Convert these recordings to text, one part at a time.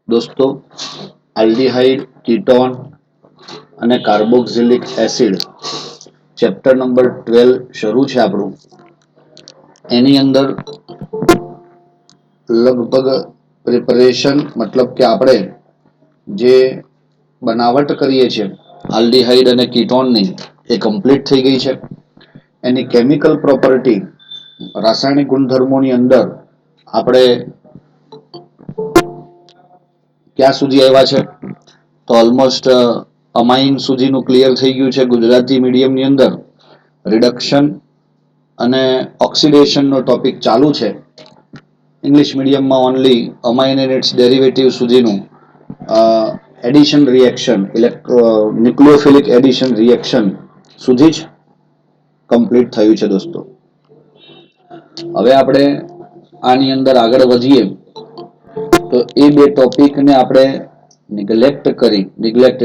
दोस्तों, aldehyde, ketone અને carboxylic acid chapter number 12 શરૂ છે આપણું. એની અંદર લગભગ પ્રિપરેશન મતલબ કે આપણે જે બનાવટ કરીએ છીએ આલ્ડીહાઇડ અને કીટોનની એ કમ્પ્લીટ થઈ ગઈ છે. એની કેમિકલ પ્રોપર્ટી રાસાયણિક ગુણધર્મોની અંદર આપણે ક્યાં સુધી આવ્યા છે તો ઓલમોસ્ટ અમાઇન સુધીનું ક્લિયર થઈ ગયું છે. ગુજરાતી મીડિયમની અંદર રિડક્શન અને ઓક્સિડેશનનો ટોપિક ચાલુ છે. ઇંગ્લિશ મીડિયમમાં only amine and its derivative સુધીનું addition reaction nucleophilic addition reaction સુધી જ કમ્પ્લીટ થયું છે દોસ્તો. હવે આપણે આની અંદર આગળ વધીએ તો એ બે ટોપિકને આપણે નિગ્લેક્ટ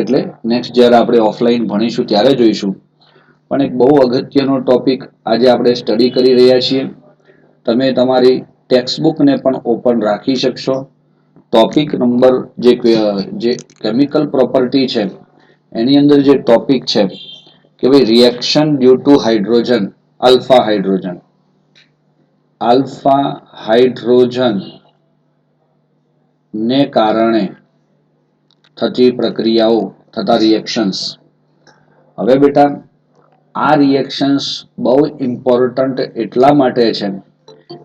એટલે નેક્સ્ટ જ્યારે આપણે ઓફલાઈન ભણીશું ત્યારે જોઈશું. પણ એક બહુ અગત્યનો ટોપિક આજે આપણે સ્ટડી કરી રહ્યા છીએ. તમે તમારી ટેક્સ્ટબુકને પણ ઓપન રાખી શકશો. ટોપિક નંબર જે કેમિકલ પ્રોપર્ટી છે એની અંદર જે ટોપિક છે કે ભાઈ reaction due to hydrogen alpha hydrogen ને કારણે થતી પ્રક્રિયાઓ થતા રિએક્શન્સ. હવે બેટા આ રિએક્શન્સ બહુ ઇમ્પોર્ટન્ટ એટલા માટે છે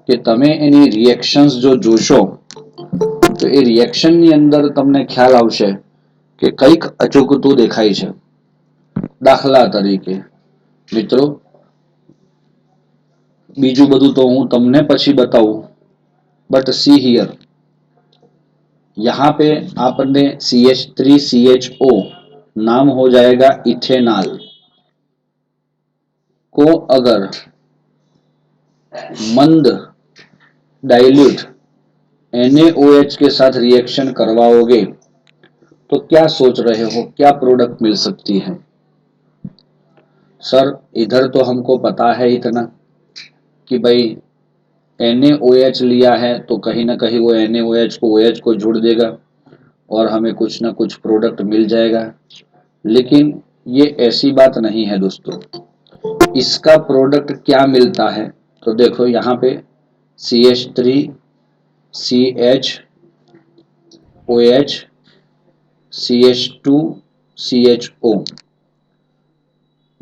કે તમે એની રિએક્શન્સ જો જોશો તો એ રિએક્શનની અંદર તમને ખ્યાલ આવશે કે કંઈક અચૂકતું દેખાય છે. દાખલા તરીકે મિત્રો, બીજું બધું તો હું તમને પછી बताऊं, बट सी हियर यहाँ पे आपने CH3CHO नाम हो जाएगा इथेनॉल को अगर मंद डाइल्यूट NaOH के साथ रिएक्शन करवाओगे तो क्या सोच रहे हो क्या प्रोडक्ट मिल सकती है? सर इधर तो हमको पता है इतना कि भाई NaOH लिया है तो कहीं ना कहीं वो NaOH को OH को जोड़ देगा और हमें कुछ ना कुछ प्रोडक्ट मिल जाएगा. लेकिन ये ऐसी बात नहीं है दोस्तों. इसका प्रोडक्ट क्या मिलता है तो देखो यहाँ पे CH3 CHOH CH2 CHO.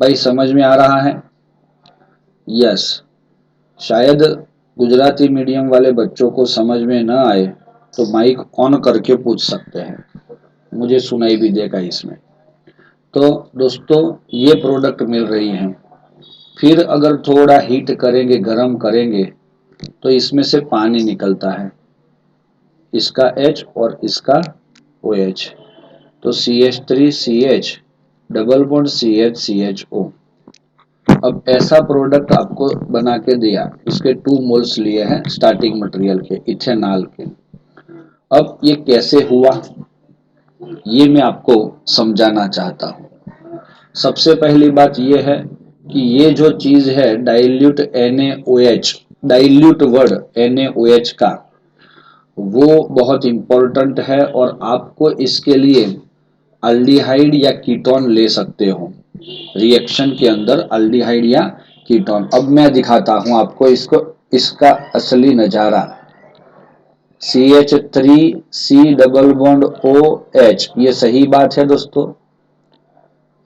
भाई समझ में आ रहा है? यस. शायद गुजराती मीडियम वाले बच्चों को समझ में न आए तो माइक ऑन करके पूछ सकते हैं, मुझे सुनाई भी देगा इसमें. तो दोस्तों ये प्रोडक्ट मिल रही हैं. फिर अगर थोड़ा हीट करेंगे, गर्म करेंगे तो इसमें से पानी निकलता है, इसका H और इसका OH. तो CH3CH double bond CH CHO. अब ऐसा प्रोडक्ट आपको बना के दिया, इसके 2 मोल्स लिए हैं स्टार्टिंग मटेरियल के इथेनॉल के. अब ये कैसे हुआ ये मैं आपको समझाना चाहता हूं. सबसे पहली बात ये है कि ये जो चीज है dilute NaOH, dilute word NaOH का, वो बहुत इंपॉर्टेंट है और आपको इसके लिए अल्डिहाइड या कीटोन ले सकते हो रिएक्शन के अंदर, अल्डिहाइड या कीटोन. अब मैं दिखाता हूं आपको इसका असली नजारा. CH3C डबल बॉन्ड OH, ये सही बात है दोस्तों.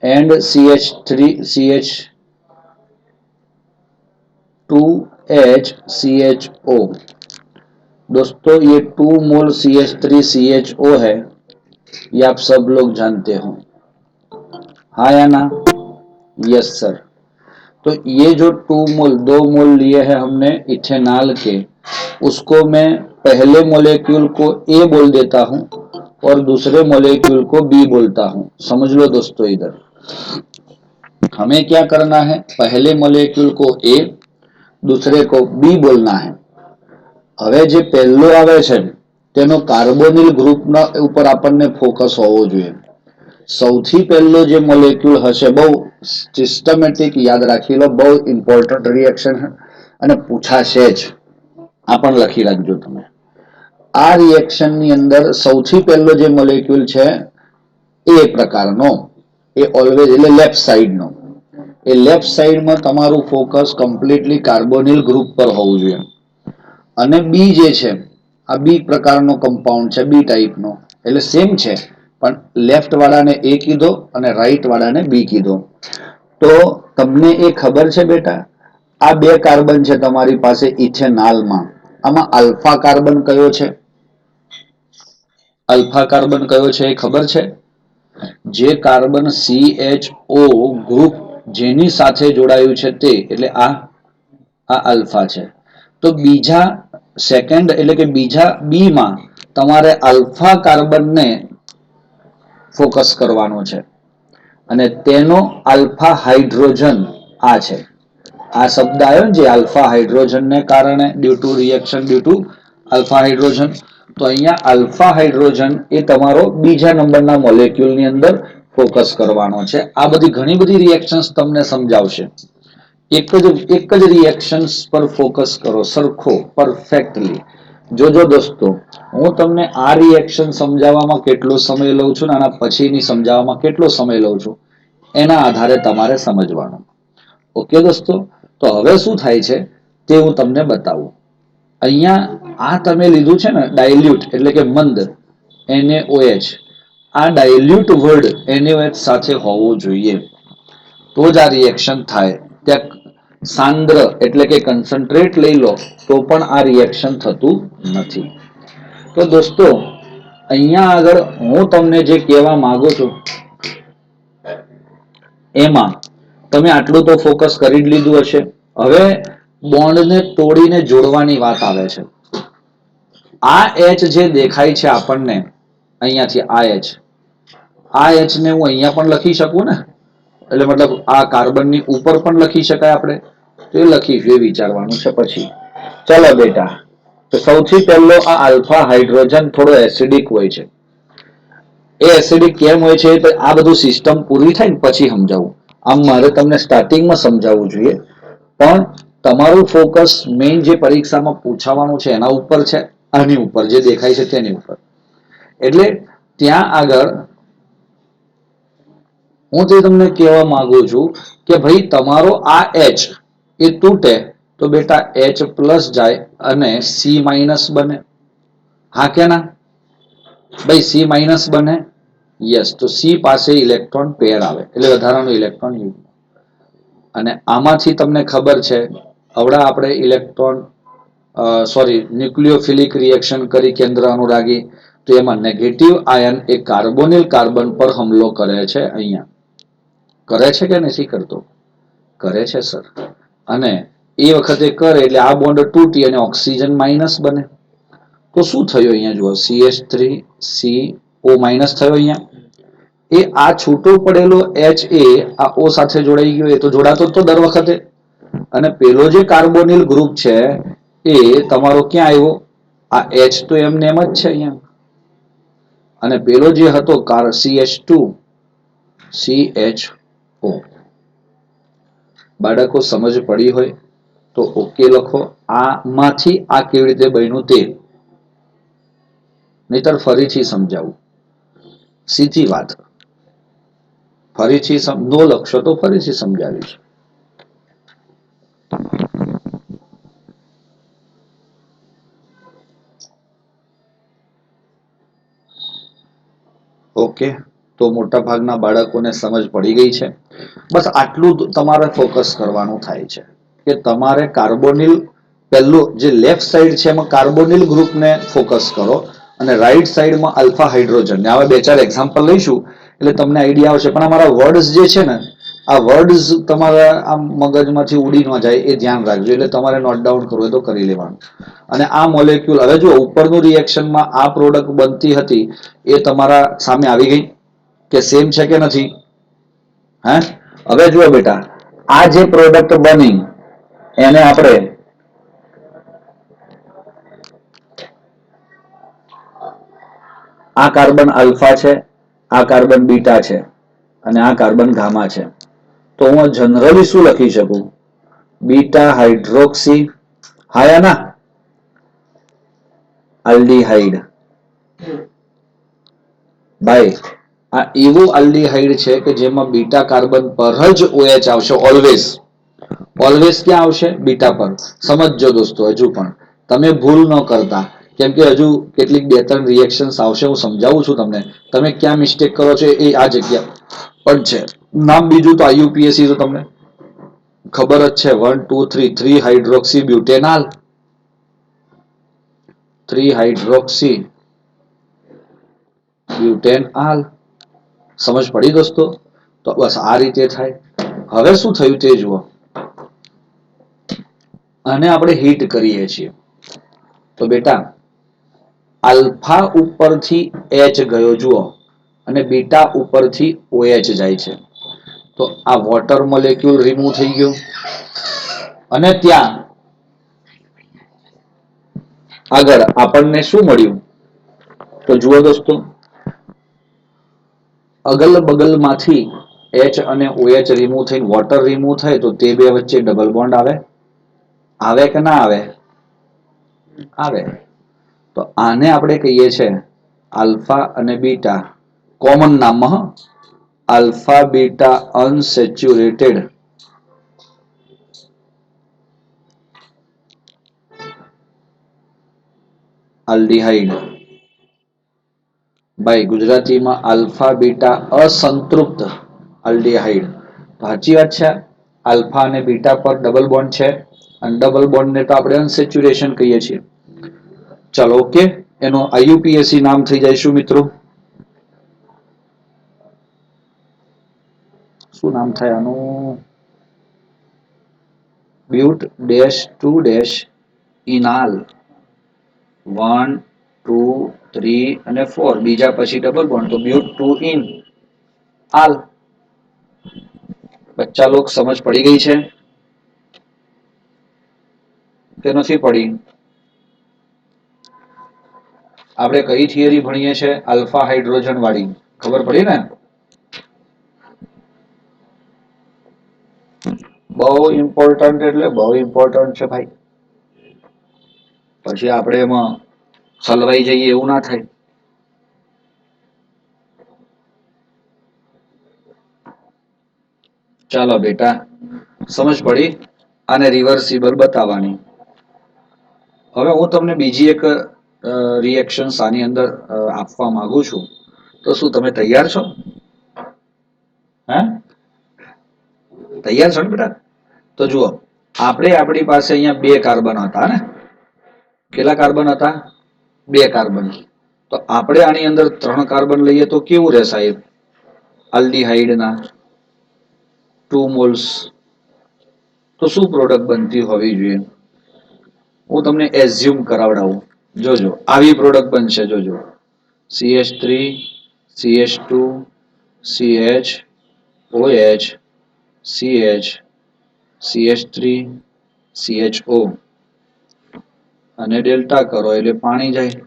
And CH3CH2H CHO. दोस्तों ये 2 मोल CH3CHO है, ये आप सब लोग जानते हो, हाँ या ना? Yes sir. तो ये जो 2 मोल लिए हैं हमने इथेनॉल के, उसको मैं पहले मोलेक्यूल को A बोल देता हूं और दूसरे मोलेक्यूल को B बोलता हूं. समझ लो दोस्तों, इधर हमें क्या करना है, पहले मोलेक्यूल को A, दूसरे को B बोलना है. હવે જે પહેલો આવે છે તેનો કાર્બોનિલ ગ્રુપના ઉપર આપણને ફોકસ હોવો જોઈએ. સૌથી પહેલો જે મોલેક્યુલ હશે, બહુ સિસ્ટમેટિક યાદ રાખી લો, બહુ ઇમ્પોર્ટન્ટ રિએક્શન અને પૂછાશે જ. આ પણ લખી રાખજો તમે. આ રિએક્શનની અંદર સૌથી પહેલો જે મોલેક્યુલ છે એ પ્રકારનો, એ ઓલવેઝ એટલે લેફ્ટ સાઈડનો, એ લેફ્ટ સાઈડમાં તમારું ફોકસ કમ્પ્લીટલી કાર્બોનિલ ગ્રુપ પર હોવું જોઈએ. અને બી જે છે આ બી પ્રકારનો કમ્પાઉન્ડ છે, બી ટાઈપનો, એટલે સેમ છે પણ લેફ્ટ વાળાને એ કીધો અને રાઈટ વાળાને બી કીધો. તો તમને એ ખબર છે બેટા, આ બે કાર્બન છે તમારી પાસે ઇથેનોલમાં, આમાં આલ્ફા કાર્બન કયો છે? આલ્ફા કાર્બન કયો છે એ ખબર છે? જે કાર્બન CHO ગ્રુપ જેની સાથે જોડાયું છે તે, એટલે આ આલ્ફા છે. તો બીજા સેકન્ડ એટલે કે બીજા બી માં તમારે આલ્ફા કાર્બનને ફોકસ કરવાનો છે અને તેનો આલ્ફા હાઇડ્રોજન આ છે. આ શબ્દ આવ્યો ને જે આલ્ફા હાઇડ્રોજનને કારણે, due to reaction due to alpha hydrogen, તો અહીંયા આલ્ફા હાઇડ્રોજન એ તમારો બીજા નંબરના મોલેક્યુલની અંદર ફોકસ કરવાનો છે. આ બધી ઘણી બધી રિએક્શન્સ તમને સમજાવશે. એક જ રિએક્શન્સ પર ફોકસ કરો સરખો, પરફેક્ટલી. જોજો દોસ્તો, હું તમને આ રિએક્શન સમજાવવામાં કેટલો સમય લઉં છું ને આના પછીની સમજાવવામાં કેટલો સમય લઉં છું એના આધારે તમારે સમજવાનું. ઓકે દોસ્તો, તો હવે શું થાય છે તે હું તમને બતાવું. અહીંયા આ તમે લીધું છે ને ડાયલ્યુટ એટલે કે મંદ, NaOH, આ ડાયલ્યુટ વર્ડ NaOH સાથે હોવો જોઈએ તો જ આ રિએક્શન થાય. ત્યાં સાંદ્ર એટલે કે કન્સન્ટ્રેટ લઈ લો તો પણ આ રિએક્શન થતું નથી. તો દોસ્તો અહીંયા આગળ હું તમને જે કહેવા માંગુ છું એમાં તમે આટલું તો ફોકસ કરી જ લીધું હશે. હવે બોન્ડને તોડીને જોડવાની વાત આવે છે. આ H જે દેખાય છે આપણને અહીંયાથી, આ H ને હું અહીંયા પણ લખી શકું ને, એટલે મતલબ આ કાર્બનની ઉપર પણ લખી શકાય આપણે, તો એ લખીશું, એ વિચારવાનું છે પછી. ચલો બેટા, તો સૌથી પહેલો આ આલ્ફા હાઇડ્રોજન થોડો એસિડિક હોય છે. એ એસિડિક કેમ હોય છે તો આ બધું સિસ્ટમ પૂરી થાય ને પછી સમજાવું. આમ મારે તમને સ્ટાર્ટિંગમાં સમજાવવું જોઈએ, પણ તમારું ફોકસ મેઇન જે પરીક્ષામાં પૂછાવાનું છે એના ઉપર છે, આની ઉપર જે દેખાય છે તેની ઉપર. એટલે ત્યાં આગળ હું તે તમને કહેવા માંગુ છું કે ભાઈ તમારો આ H એ તૂટે તો બેટા H પ્લસ જાય અને C માઇનસ બને. હા કે ના ભાઈ? C માઇનસ બને. યસ, તો C પાસે ઇલેક્ટ્રોન પેર આવે એટલે વધારાનો ઇલેક્ટ્રોન યુઝ. અને આમાંથી તમને ખબર છે હવડા આપણે ઇલેક્ટ્રોન ન્યુક્લિયોફિલિક રિએક્શન કરી કેન્દ્ર અનુરાગી, તો એમાં નેગેટિવ આયન એ કાર્બોનિલ કાર્બન પર હુમલો કરે છે. અહીંયા કરે છે કે નથી કરતો? કરે છે સર. અને એ વખતે કરે એટલે આ બોન્ડ તૂટી અને ઓક્સિજન માઇનસ બને. તો શું થયું અહીંયા જુઓ, CH3CO માઇનસ થયો અહીંયા. એ આ છૂટો પડેલો H એ આ O સાથે જોડાઈ ગયો, એ તો જોડાતો તો દર વખતે. અને પેલો જે કાર્બોનિલ ગ્રુપ છે એ તમારો ક્યાં આવ્યો? આ H તો એમને એમ જ છે અહીંયા. અને પેલો જે હતો CH2CHO. બાળકો સમજ પડી હોય તો ઓકે લખો. આમાંથી આ કેવી રીતે બન્યું તે, નહીતર ફરીથી સમજાવું. સીધી વાત, ફરીથી નો લખશો તો ફરીથી સમજાવીશ. ઓકે, તો મોટા ભાગના બાળકોને સમજ પડી ગઈ છે. બસ આટલું તમારે ફોકસ કરવાનું થાય છે કે તમારે કાર્બોનિલ પહેલું જે લેફ્ટ સાઈડ છે એમાં કાર્બોનિલ ગ્રુપને ફોકસ કરો અને રાઈટ સાઈડમાં આલ્ફા હાઇડ્રોજન. હવે બે ચાર એક્ઝામ્પલ લઈશું એટલે તમને આઈડિયા આવશે. પણ અમારા વર્ડ્સ જે છે ને, આ વર્ડ્સ તમારા આમ મગજમાંથી ઉડી ન જાય એ ધ્યાન રાખજો. એટલે તમારે નોટ ડાઉન કરવું હોય તો કરી લેવાનું. અને આ મોલેક્યુલ હવે જો ઉપરનું રિએક્શનમાં આ પ્રોડક્ટ બનતી હતી એ તમારા સામે આવી ગઈ કે સેમ છે કે નથી? હે, હવે જુઓ બેટા, આ જે પ્રોડક્ટ બની એને આપણે આ કાર્બન આલ્ફા છે, આ કાર્બન બીટા છે અને આ કાર્બન ગામા છે. તો હું જનરલી શું લખી શકું? Beta hydroxy. હા યા ના? આલ્ડીહાઇડ. ભાઈ આ એવું આલ્ડીહાઇડ છે કે જેમાં બીટા કાર્બન પર જ OH આવશે. ઓલવેઝ ઓલવેઝ ક્યાં આવશે? બીટા પર. સમજજો દોસ્તો, હજુ પણ તમે ભૂલ ન કરતા, કેમ કે હજુ કેટલીક 2-3 રિએક્શન્સ આવશે, હું સમજાવું છું તમને. તમે ક્યાં મિસ્ટેક કરો છો એ આ જગ્યા પણ છે. નામ બીજું તો IUPAC તો તમને ખબર જ છે. 1 2 3 3 હાઇડ્રોક્સી બ્યુટેનાલ, 3 હાઇડ્રોક્સી બ્યુટેનઆલ. સમજ પડી દોસ્તો? તો બસ આ રીતે થાય. હવે શું થયું તે જુઓ. અને આપણે હીટ કરીએ છીએ તો બેટા આલ્ફા ઉપરથી H ગયો જુઓ, અને બીટા ઉપરથી OH જાય છે. તો આ વોટર મોલેક્યુલ રિમૂવ થઈ ગયું, અને ત્યાં આગળ આપણને શું મળ્યું? તો જુઓ દોસ્તો, અગલ બગલમાંથી H અને OH રિમૂવ થઈને વોટર રિમૂવ થાય તો તે બે વચ્ચે ડબલ બોન્ડ આવે. આવે કે ના આવે? આવે. તો આને આપણે કહીએ છીએ આલ્ફા અને બીટા. કોમન નામમાં આલ્ફા બીટા અનસેચ્યુરેટેડ આલ્ડીહાઇડ. ભાઈ ગુજરાતીમાં આલ્ફા બીટા અસંતૃપ્ત આલ્ડીહાઇડ. સાચી વાત છે. આલ્ફા અને બીટા પર ડબલ બોન્ડ છે, અને ડબલ બોન્ડને તો આપણે અનસેચ્યુરેશન કહીએ છીએ. ચલો ઓકે, એનો IUPAC નામ થઈ જાય શું મિત્રો? શું નામ થાય આનું? But dash two dash enal. 1 2 3 અને 4 બીજા પછી ડબલ બોન્ડ, તો બ્યુટ 2 ઇન આલ. બચ્ચા લોગ સમજ પડી ગઈ છે કે નથી પડી? આપણે કઈ થિયરી ભણીએ છીએ? આલ્ફા હાઇડ્રોજન વાળી. ખબર પડી ને? બહુ ઇમ્પોર્ટન્ટ એટલે બહુ ઇમ્પોર્ટન્ટ છે ભાઈ. પછી આપણે એમાં હલવાઈ જઈએ એવું ના થાય. ચાલો બેટા, સમજ પડી? આને રિવર્સિબલ બતાવવાની. હવે હું તમને બીજી એક રિએક્શન આની અંદર આપવા માંગુ છું. તો શું તમે તૈયાર છો? હે? તૈયાર છો ને બેટા? તો જુઓ, આપણી પાસે અહીંયા 2 કાર્બન હતા ને? કેટલા કાર્બન હતા? 2 કાર્બન. તો આપણે આની અંદર 3 કાર્બન લઈએ તો કેવું રહે સાહેબ? આલ્ડીહાઇડના 2 મોલ્સ. તો શું પ્રોડક્ટ બનતી હોવી જોઈએ? હું તમને એઝ્યુમ કરાવડાવું. જોજો આવી પ્રોડક્ટ બનશે. જોજો, CH3 CH2 CH OH CH CH3 CHO, અને ડેલ્ટા કરો એટલે પાણી જાય.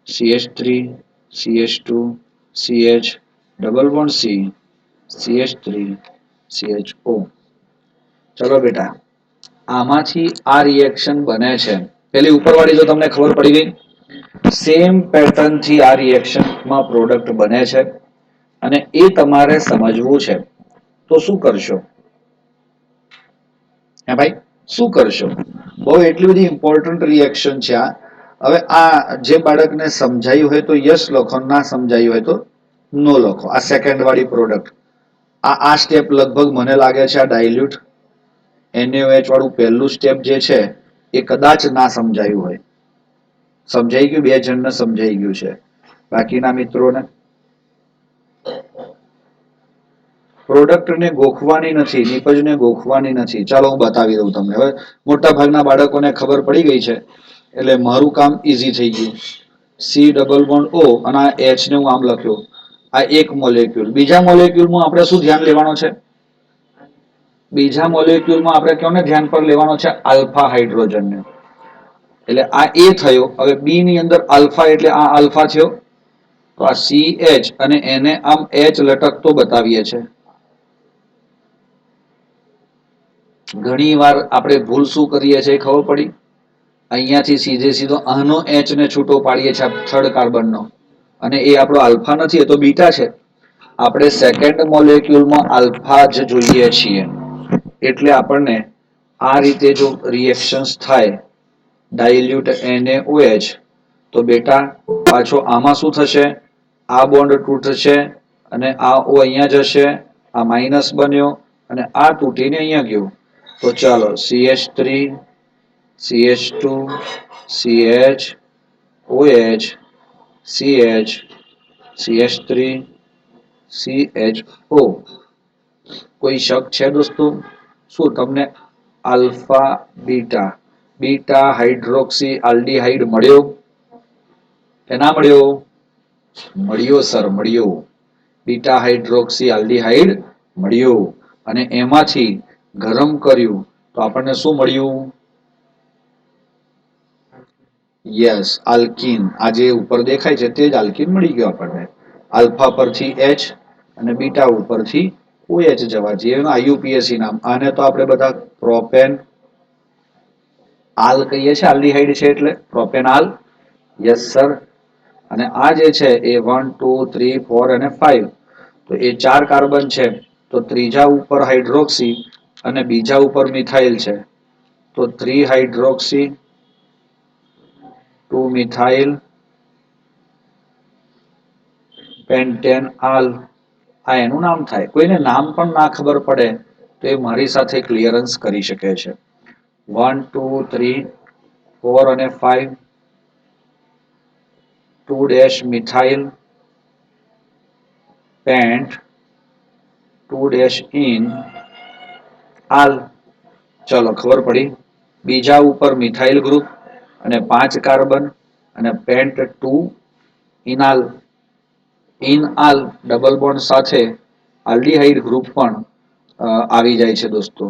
CH3 CH2 CH double bond C CH3 CHO. ચલો બેટા, આમાંથી આ રિએક્શન બને છે. પેલી ઉપરવાળી તો તમને ખબર પડી ગઈ. સેમ પેટર્ન થી આ રિએક્શનમાં પ્રોડક્ટ બને છે, અને એ તમારે સમજવું છે. તો શું કરશો? હે ભાઈ, શું કરશો? બહુ એટલી બધી ઇમ્પોર્ટન્ટ રિએક્શન છે આ. હવે આ જે બાળકને સમજાયું હોય તો યસ લખો, ના સમજાયું હોય તો નો લખો. આ સેકન્ડ વાળી પ્રોડક્ટ, આ સ્ટેપ લગભગ મને લાગે છે આ ડાયલ્યુટ NaOH વાળું પહેલું સ્ટેપ જે છે એ કદાચ ના સમજાયું હોય. સમજાઈ ગયું? 2 જણને સમજાઈ ગયું છે, બાકીના મિત્રોને પ્રોડક્ટને ગોખવાની નથી, નિપજને ગોખવાની નથી. ચાલો હું બતાવી દઉં તમને. હવે મોટા ભાગના બાળકોને ખબર પડી ગઈ છે એટલે મારું કામ ઈઝી થઈ ગયું. C ડબલ બોન્ડ O, અને આ H ને હું આમ લખ્યું. આ એક મોલેક્યુલ. બીજા મોલેક્યુલમાં આપણે શું ધ્યાન લેવાનો છે? બીજા મોલેક્યુલમાં આપણે કોને ધ્યાન પર લેવાનો છે? આલ્ફા હાઇડ્રોજનને. એટલે આ A થયો. હવે B ની અંદર આલ્ફા એટલે આ આલ્ફા થયો. તો આ CH અને એને આમ H લટકતો બતાવીએ છે. ઘણી વાર આપણે ભૂલ શું કરીએ છીએ ખબર પડી? અહીંયાથી સીધે સીધો આનો એચ ને છૂટો પાડીએ છીએ થર્ડ કાર્બનનો, અને એ આપણો આલ્ફા નથી, એ તો બીટા છે. આપણે સેકન્ડ મોલેક્યુલમાં આલ્ફા જ જોઈએ છીએ. એટલે આપણને આ રીતે જો રિએક્શન્સ થાય ડાયલ્યુટ NaOH, તો બેટા પાછો આમાં શું થશે? આ બોન્ડ તૂટશે અને આ O અહીંયા જશે, આ માઇનસ બન્યો અને આ તૂટીને અહીંયા ગયો. તો ચાલો CH3 CH2 CH OH CH CH3 CHO. કોઈ શક છે દોસ્તો? શું તમને alpha beta beta hydroxy aldehyde મળ્યો કે ના મળ્યો? મળ્યો સર, મળ્યો. બીટા હાઇડ્રોક્સી આલ્ડીહાઇડ મળ્યો અને એમાંથી ગરમ કર્યું તો આપણને શું મળ્યું? Yes, alkene. આ જે ઉપર દેખાય છે તે જ આલ્કીન મળી ગયો આપણને. આલ્ફા પરથી H અને બીટા ઉપરથી OH જવા જઈએ, એનું IUPAC નામ. આને તો આપણે બધા પ્રોપેન આલ કહીએ છીએ, આલ્ડીહાઇડ છે એટલે પ્રોપેનાલ. Yes sir. અને આ જે છે એ 1 2 3 4 અને 5, તો એ 4 કાર્બન છે, તો ત્રીજા ઉપર હાઇડ્રોક્સી અને બીજા ઉપર મિથાઇલ છે, તો 3 હાઇડ્રોક્સી 2 મિથાઇલ પેન્ટેન આલ. આ એનું નામ થાય. કોઈને નામ પણ ના ખબર પડે તો એ મારી સાથે ક્લિયરન્સ કરી શકે છે. 1 2 3 4 અને 5, 2 મિથાઇલ પેન્ટ 2 ઇન આલ. ચલો ખબર પડી. બીજા ઉપર મિથાઇલ ગ્રુપ અને 5 કાર્બન અને પેન્ટ 2 ઇનાલ. ઇનઆલ ડબલ બોન્ડ સાથે આલ્ડીહાઇડ ગ્રુપ પણ આવી જાય છે દોસ્તો.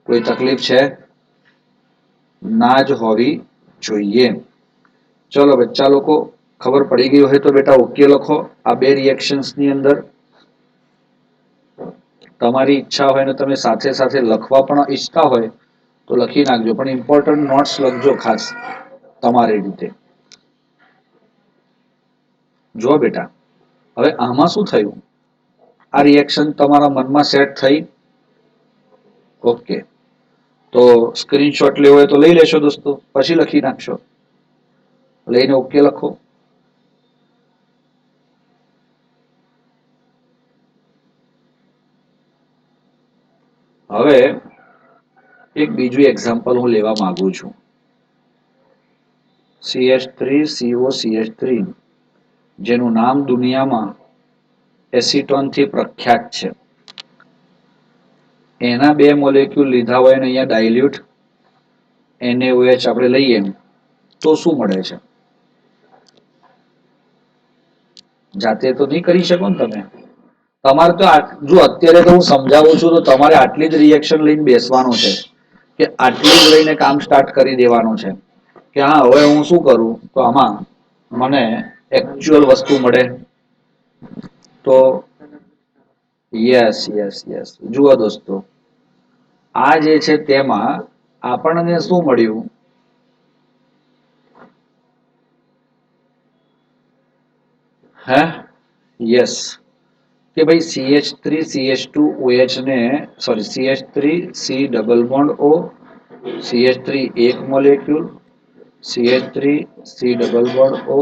કોઈ તકલીફ છે? ના જ હોવી જોઈએ. ચલો બચ્ચા લોકો, ખબર પડી ગઈ હોય તો બેટા ઓકે લખો. આ બે રિએક્શન્સ ની અંદર તમારી ઈચ્છા હોય ને તમે સાથે સાથે લખવા પણ ઈચ્છતા હોય તો લખી નાખજો, પણ ઇમ્પોર્ટન્ટ નોટ્સ લખજો ખાસ તમારી રીતે. જો બેટા, હવે આમાં શું થયું? આ રિએક્શન તમારા મનમાં સેટ થઈ? ઓકે. તો સ્ક્રીનશોટ લેવો હોય તો લઈ લેશો દોસ્તો, પછી લખી નાખશો. લઈને ઓકે લખો. હવે એક બીજું એક્ઝામ્પલ હું લેવા માંગુ છું. CH3COCH3, જેનું નામ દુનિયામાં એસિટોનથી પ્રખ્યાત છે. એના બે મોલેક્યુલ લીધા હોય અને અહીંયા ડાયલ્યુટ NaOH આપણે લઈએ તો શું મળે છે? જાતે તો નહીં કરી શકો ને તમે. તમારે તો જો અત્યારે તો હું સમજાવું છું તો તમારે આટલી જ રિએક્શન લઈને બેસવાનું છે, કે આટલી જ લઈને કામ સ્ટાર્ટ કરી દેવાનું છે કે હા હવે હું શું કરું તો આમાં મને એકચ્યુઅલ વસ્તુ મળે. તો યસ યસ યસ, જુઓ દોસ્તો, આ જે છે તેમાં આપણને શું મળ્યું? હે યસ, કે ભાઈ CH3CH2OH ને sorry CH3C double bond O, CH3 એક molecule, CH3C double bond O,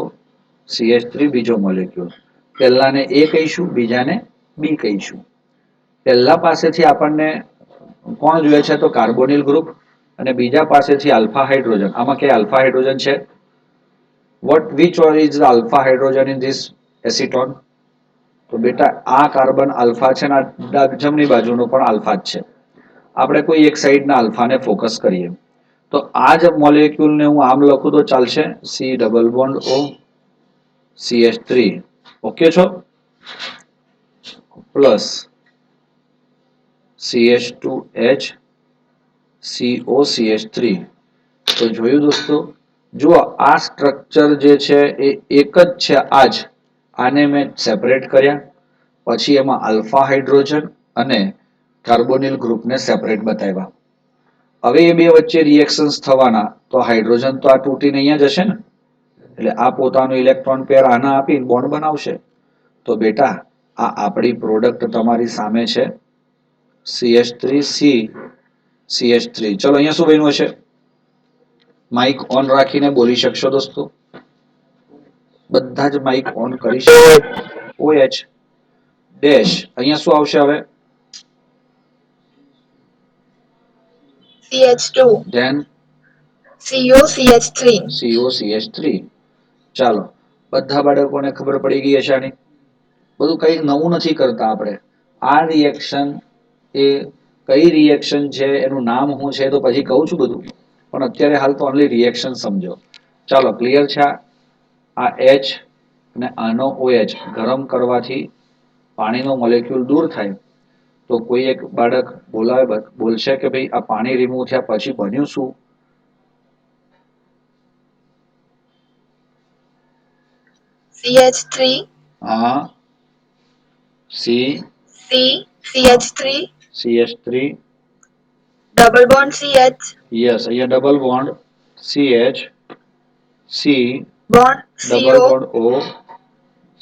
CH3 બીજો મોલેક્યુલ. પહેલાને A કહીશું, બીજાને B કહીશું. પહેલા પાસેથી આપણને કોણ જોઈએ છે? તો કાર્બોનિલ ગ્રુપ. અને બીજા પાસેથી આલ્ફા હાઇડ્રોજન. આમાં કે આલ્ફા હાઇડ્રોજન છે? which one is the alpha hydrogen in this acetone? તો બેટા આ કાર્બન આલ્ફા છે ને જમણી બાજુનો પણ આલ્ફા જ છે. આપણે કોઈ એક સાઈડના આલ્ફાને ફોકસ કરીએ તો આ જ મોલેક્યુલને હું આમ લખું તો ચાલશે, C double bond O CH3. Okay છો? Plus CH2H COCH3. તો જોયું દોસ્તો, જુઓ આ સ્ટ્રક્ચર જે છે એ એક જ છે. આને મેં સેપરેટ કર્યા, પછી એમાં આલ્ફા હાઇડ્રોજન અને કાર્બોનિલ ગ્રુપને સેપરેટ બતાવ્યા. હવે એ બે વચ્ચે રિએક્શન્સ થવાના, તો હાઇડ્રોજન તો આ તૂટીને અહીંયા જશે ને, એટલે આ પોતાનું ઇલેક્ટ્રોન પેર આના આપી બોન્ડ બનાવશે. તો બેટા આ આપણી પ્રોડક્ટ તમારી સામે છે, CH3C CH3. ચલો અહીંયા શું બન્યું હશે? માઇક ઓન રાખીને બોલી શકશો દોસ્તો? બધા જ માઇક ઓન કરી શકો. OH ડેશ અહીંયા શું આવશે હવે? CH2 then COCH3. ચાલો બધા બાળકોને ખબર પડી ગઈ હશે આની. બધું કંઈ નવું નથી કરતા આપણે. આ રિએક્શન એ કઈ રિએક્શન છે, એનું નામ શું છે તો પછી કહું છું બધું, પણ અત્યારે હાલ તો ઓનલી રિએક્શન સમજો. ચાલો ક્લિયર છે? આ H અને આનો OH ગરમ કરવાથી પાણીનો મોલેક્યુલ દૂર થાય. તો કોઈ એક બાળક બોલશે કે ભાઈ આ પાણી રિમૂવ થયા પછી બન્યું શું? CH3. હા. CH3. Double bond CH. Yes અહીંયા double bond CH C bond double bond O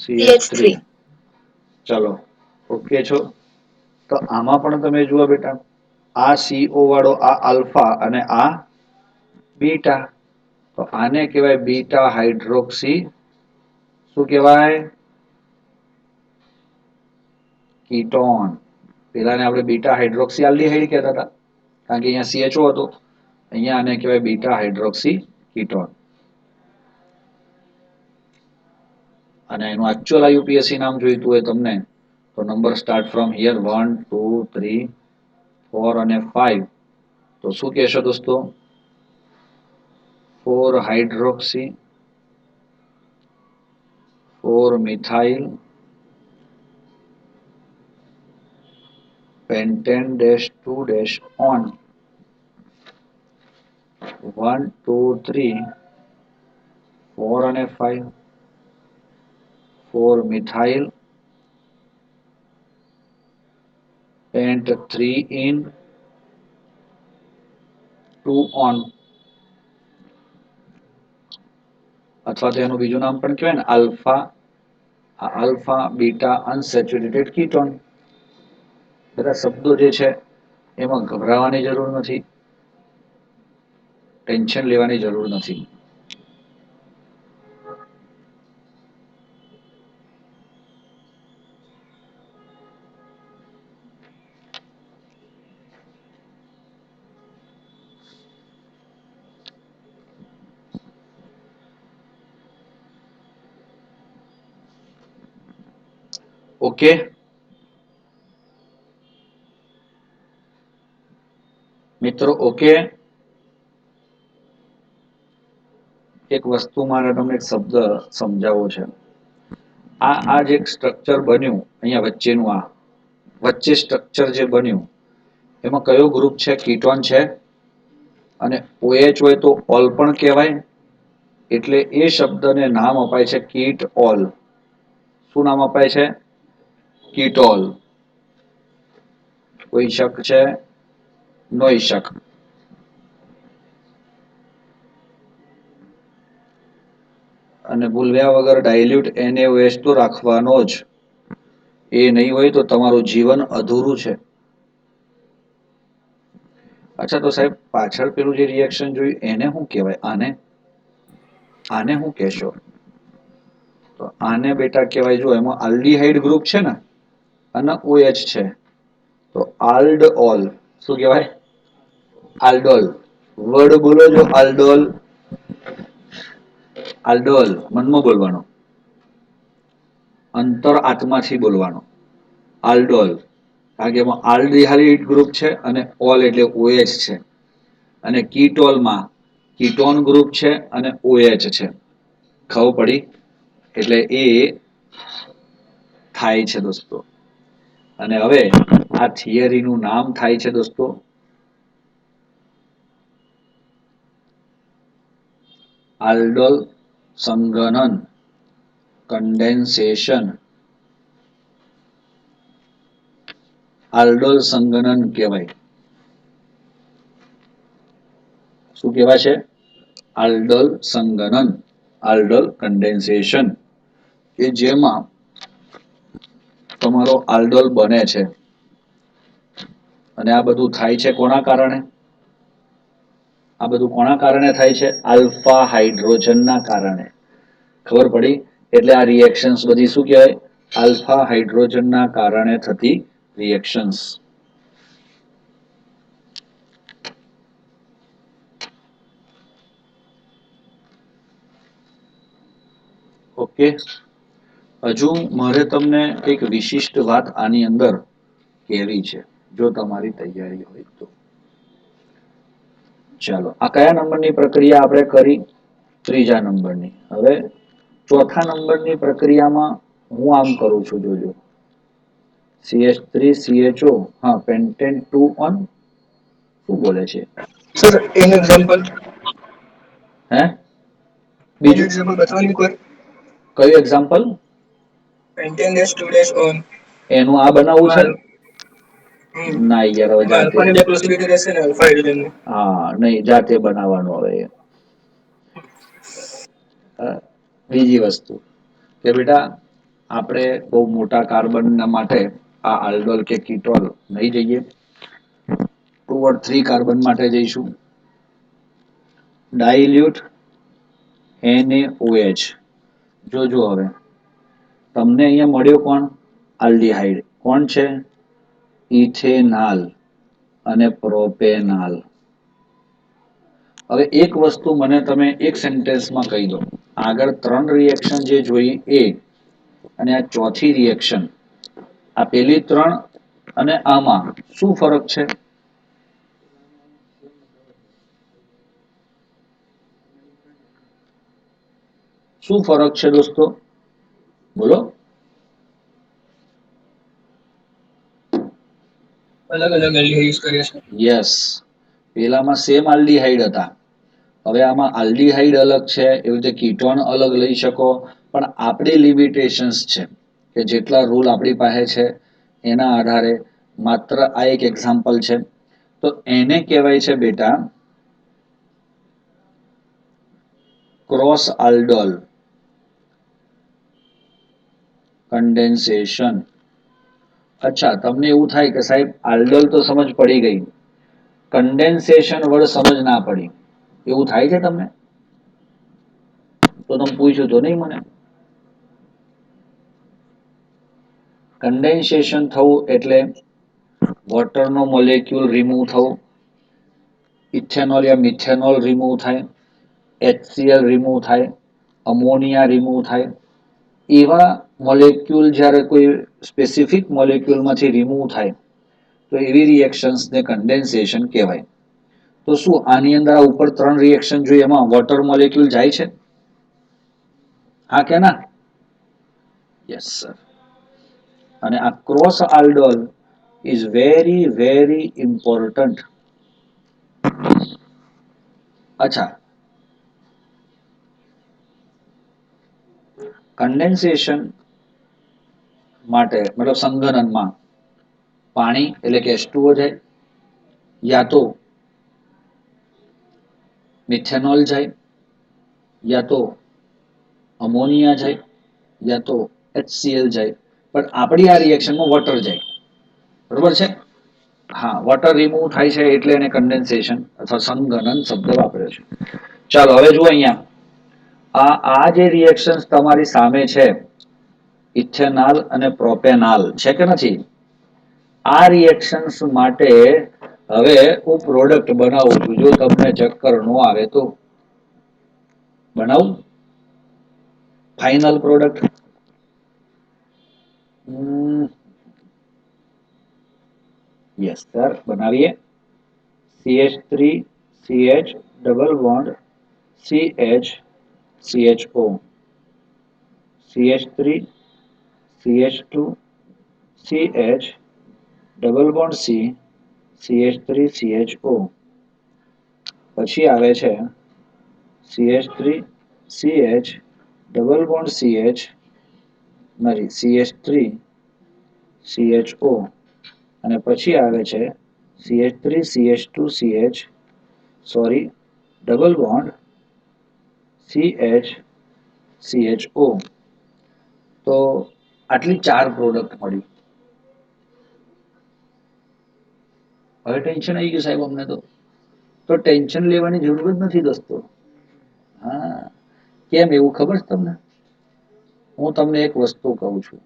CH3. ચલો ઓકે છો? તો આમાં પણ તમે જુઓ બેટા, આ CO વાળો આ આલ્ફા અને આ બીટા, તો આને કહેવાય બીટા હાઇડ્રોક્સી. શું કહેવાય? કીટોન. પેલાને આપણે બીટા હાઇડ્રોક્સી આલ્ડીહાઇડ કહેતા હતા, કારણ કે અહીંયા CHO હતો. અહીંયા આને કહેવાય બીટા હાઇડ્રોક્સી કીટોન. અને એનું એકચ્યુઅલ IUPAC નામ જોઈતું હોય તમને, તો નંબર સ્ટાર્ટ ફ્રોમ હિયર 1 2 3 4 અને 5. તો શું કહેશો દોસ્તો? 4 hydroxy, 4 methyl pentane dash 2 dash on 1 2 3 4 અને 5, 4 મિથાઇલ pent 3 in 2 on, અથવા તો એનું બીજું નામ પણ કહેવાય ને આલ્ફા. આ આલ્ફા બીટા અનસેચ્યુરેટેડ કીટોન. બધા શબ્દો જે છે એમાં ગભરાવાની જરૂર નથી, ટેન્શન લેવાની જરૂર નથી. ઓકે મિત્રો? ઓકે. એક વસ્તુ મારે તમને એક શબ્દ સમજાવવો છે. આ જે સ્ટ્રક્ચર બન્યું અહીંયા વચ્ચેનું, આ વચ્ચે સ્ટ્રક્ચર જે બન્યું એમાં કયો ગ્રુપ છે? કીટોન છે. અને OH હોય તો ઓલ પણ કહેવાય, એટલે એ શબ્દને નામ અપાય છે કીટ ઓલ. શું નામ અપાય છે? કીટોલ. કોઈ શક છે? નો શક. અને ભૂલ્યા વગર ડાયલ્યુટ NaOH તો રાખવાનો જ. એ નહીં હોય તો તમારું જીવન અધૂરું છે. અચ્છા તો સાહેબ પાછળ પેલું જે રિએક્શન જોયું એને શું કહેવાય? આને શું કહેશો? તો આને બેટા કહેવાય, જો એમાં આલ્ડીહાઇડ ગ્રુપ છે ને અને OH છે, તો આલ્ડઓલ. શું કહેવાય? આલ્ડોલ. વર્ડ બોલો જો આલ્ડોલ. આલ્ડોલ મનમાં બોલવાનો, અંતર આત્માથી બોલવાનો. આલ્ડોલ, કારણ કે એમાં આલ્ડીહાઇડ ગ્રુપ છે અને ઓલ એટલે OH છે. અને કીટોલમાં કીટોન ગ્રુપ છે અને OH છે. ખબર પડી? એટલે એ થાય છે દોસ્તો. અને હવે આ થિયરીનું નામ થાય છે દોસ્તો આલ્ડોલ સંઘનન, કન્ડેન્સેશન. આલ્ડોલ સંઘનન કહેવાય. શું કહેવાય છે? આલ્ડલ સંઘનન, આલ્ડલ કન્ડેન્સેશન, કે જેમાં તમારો આલ્ડોલ બને છે. અને આ બધું થાય છે કોના કારણે? આ બધું કોના કારણે થાય છે? આલ્ફા હાઇડ્રોજનના કારણે. ખબર પડી? એટલે આ રિએક્શન્સ બધી શું કહેવાય? આલ્ફા હાઇડ્રોજનના કારણે થતી રિએક્શન્સ. ઓકે, હજુ મારે તમને એક વિશિષ્ટ વાત આની અંદર કહેવી છે, જો તમારી તૈયારી હોય તો. ચાલો, આ કયા નંબરની પ્રક્રિયા આપણે કરી? ત્રીજા નંબરની. હવે ચોથા નંબરની પ્રક્રિયામાં હું આમ કરું છું, જોજો. CH3CHO, હા, પેન્ટેન 2 ઓન શું બોલે છે? સર એનું એક્ઝામ્પલ હે? બીજું એક્ઝામ્પલ બતાવવાની કોઈ? કયું example? Pentane dash 2 dash on. એનું આ બનાવવું છે? ના યાર, હવે જાતે. આલ્ફાની બે પોસિબિલિટી રહેશે ને આલ્ફા હાઇડ્રોજનની. હા, નહીં, જાતે બનાવવાનું હવે. બીજી વસ્તુ કે બેટા, આપણે બહુ મોટા કાર્બન માટે આ આલ્ડોલ કે કીટોલ નહીં જઈએ. 2 or 3 કાર્બન માટે જઈશું. ડાઇલ્યુટ NaOH. જોજો હવે તમને અહીંયા મળ્યો કોણ? આલ્ડીહાઇડ. કોણ છે? ઇથેનાલ અને પ્રોપેનાલ. હવે એક વસ્તુ મને તમે એક સેન્ટેન્સમાં કહી દો. આગળ 3 રિએક્શન જે જોઈ એ અને આ ચોથી રિએક્શન, આ પેલી 3 અને આમાં શું ફરક છે? શું ફરક છે દોસ્તો? બોલો. અલગ અલગ આલ્ડીહાઇડ યુઝ કર્યા છે. યસ, પેલામાં સેમ આલ્ડીહાઇડ હતા. હવે આમાં આલ્ડીહાઇડ અલગ છે, એવી રીતે કીટોન અલગ લઈ શકો, પણ આપણી લિમિટેશન્સ છે કે જેટલા રૂલ આપણી પાસે છે એના આધારે માત્ર આ એક એક્ઝામ્પલ છે. તો એને કહેવાય છે બેટા ક્રોસ આલ્ડોલ કન્ડેન્સેશન. અચ્છા, તમને એવું થાય કે સાહેબ આલ્ડોલ તો સમજ પડી ગઈ, કન્ડેન્સેશન વર્ડ સમજ ના પડી, એવું થાય છે તમને? તો તમે પૂછ્યું તો નહીં મને. કન્ડેન્સેશન થવું એટલે વોટરનો મોલેક્યુલ રિમૂવ થવું, ઇથેનોલ યા મિથેનોલ રિમૂવ થાય, HCl રિમૂવ થાય, અમોનિયા રિમૂવ થાય. એવા મોલેક્યુલ જ્યારે કોઈ સ્પેસિફિક મોલેક્યુલમાંથી રિમૂવ થાય તો એવી રિએક્શન્સને કન્ડેન્સેશન કહેવાય. તો શું આની અંદર આ ઉપર 3 રિએક્શન જોઈએ એમાં વોટર મોલેક્યુલ જાય છે? હા કે ના? Yes sir. અને આ cross aldol is very very important. અચ્છા, કન્ડેન્સેશન માટે મતલબ સંઘનનમાં પાણી એટલે કે H2O જાય, યા તો મિથેનોલ જાય, યા તો અમોનિયા જાય, યા તો HCl જાય. પણ આપણી આ રિએક્શનમાં વોટર જાય. બરોબર છે? હા, વોટર રિમૂવ થાય છે એટલે એને કન્ડેન્સેશન અથવા સંઘનન શબ્દ વાપર્યો છે. ચાલો, હવે જુઓ અહીંયા. આ જે રિએક્શન્સ તમારી સામે છે, ઇથેનાલ અને પ્રોપેનાલ, છે કે નથી? આ રિએક્શન્સ માટે હવે હું પ્રોડક્ટ બનાવું છું. જો તમને ચક્કર ન આવે તો બનાવું ફાઇનલ પ્રોડક્ટ. યસ સર, બનાવીએ. CH3CH double bond CHCHO, CH3CH2CH double bond CH3CHO. પછી આવે છે CH3CH ડબલ બોન્ડ CH નથી CH3CHO, અને પછી આવે છે CH3CH2CH, sorry, double bond CH તો આટલી 4 પ્રોડક્ટ મળી. હવે ટેન્શન આવી ગયું સાહેબ અમને તો ટેન્શન લેવાની જરૂર જ નથી દોસ્તો. હા, કેમ એવું ખબર છે તમને? હું તમને એક વસ્તુ કહું છું.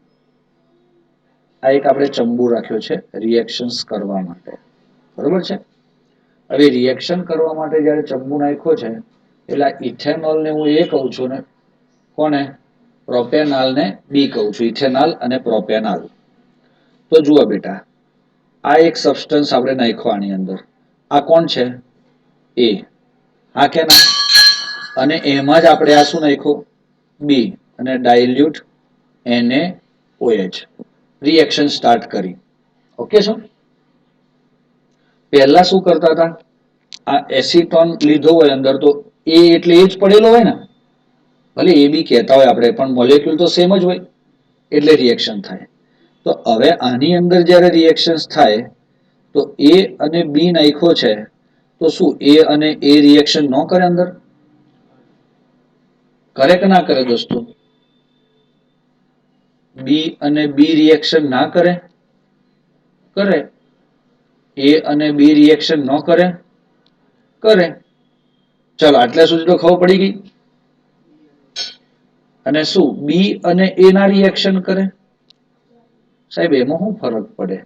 આ એક આપણે ચંબુ રાખ્યો છે રિએક્શન્સ કરવા માટે, બરોબર છે? હવે રિએક્શન કરવા માટે જ્યારે ચંબુ નાખ્યો છે એટલે ઇથેનોલ ને હું એ કહું છું ને, કોને? પ્રોપેનાલ ને બી કહું છું, ઇથેનોલ અને પ્રોપેનાલ. તો જુઓ બેટા, આ એક સબસ્ટન્સ આપણે નાખ્યો આની અંદર. આ કોણ છે? એ. હા કે ના? અને એમાં જ આપણે આ શું નાખ્યું? બી. અને ડાયલ્યુટ NaOH. રિએક્શન સ્ટાર્ટ કરી. ઓકે છો? પહેલા શું કરતા હતા? આ એસિટોન લીધો હોય અંદર તો એ એટલે એ જ પડેલો હોય ને, ભલે એ બી કહેતા હોય આપણે, પણ મોલેક્યુલ તો સેમ જ હોય એટલે રિએક્શન થાય. તો હવે આની અંદર જ્યારે રિએક્શન્સ થાય તો એ અને બી નાખ્યો છે તો શું એ અને એ રિએક્શન ન કરે અંદર? કરે કે ના કરે દોસ્તો? બી અને બી રિએક્શન ના કરે? કરે. એ અને બી રિએક્શન ન કરે? કરે. ચાલો આટલા સુધી તો ખબર પડી ગઈ. અને શું બી અને એ ના રિએક્શન કરે? સાહેબ એમાં શું ફરક પડે?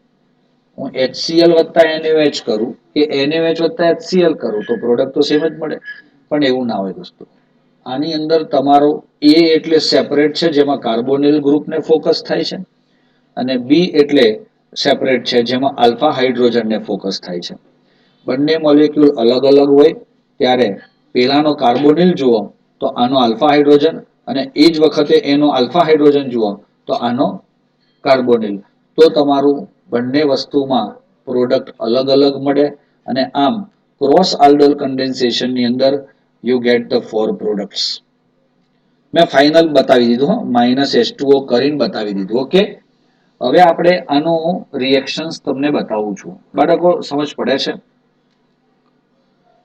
હું HCl વત્તા NaOH કરું કે NaOH વત્તા HCl કરું તો પ્રોડક્ટ તો સેમ જ મળે. પણ એવું ના હોય દોસ્તો. આની અંદર તમારો A એટલે સેપરેટ છે, જેમાં કાર્બોનિલ ગ્રુપને ફોકસ થાય છે, અને બી એટલે સેપરેટ છે, જેમાં આલ્ફા હાઇડ્રોજનને ફોકસ થાય છે. બંને મોલેક્યુલ અલગ અલગ હોય ત્યારે પેલાનો કાર્બોનિલ જુઓ તો આનો આલ્ફા હાઇડ્રોજન, અને એ જ વખતે એનો આલ્ફા હાઇડ્રોજન જુઓ તો આનો કાર્બોનિલ. તો તમારું બંને વસ્તુમાં પ્રોડક્ટ અલગ અલગ મળે, અને આમ ક્રોસ આલ્ડલ કન્ડેન્સેશનની અંદર યુ ગેટ ધ 4 પ્રોડક્ટ્સ. મેં ફાઇનલ બતાવી દીધું, -H2O કરીને બતાવી દીધું. ઓકે, હવે આપણે આનું રિએક્શન્સ તમને બતાવું છું. બાળકો સમજ પડે છે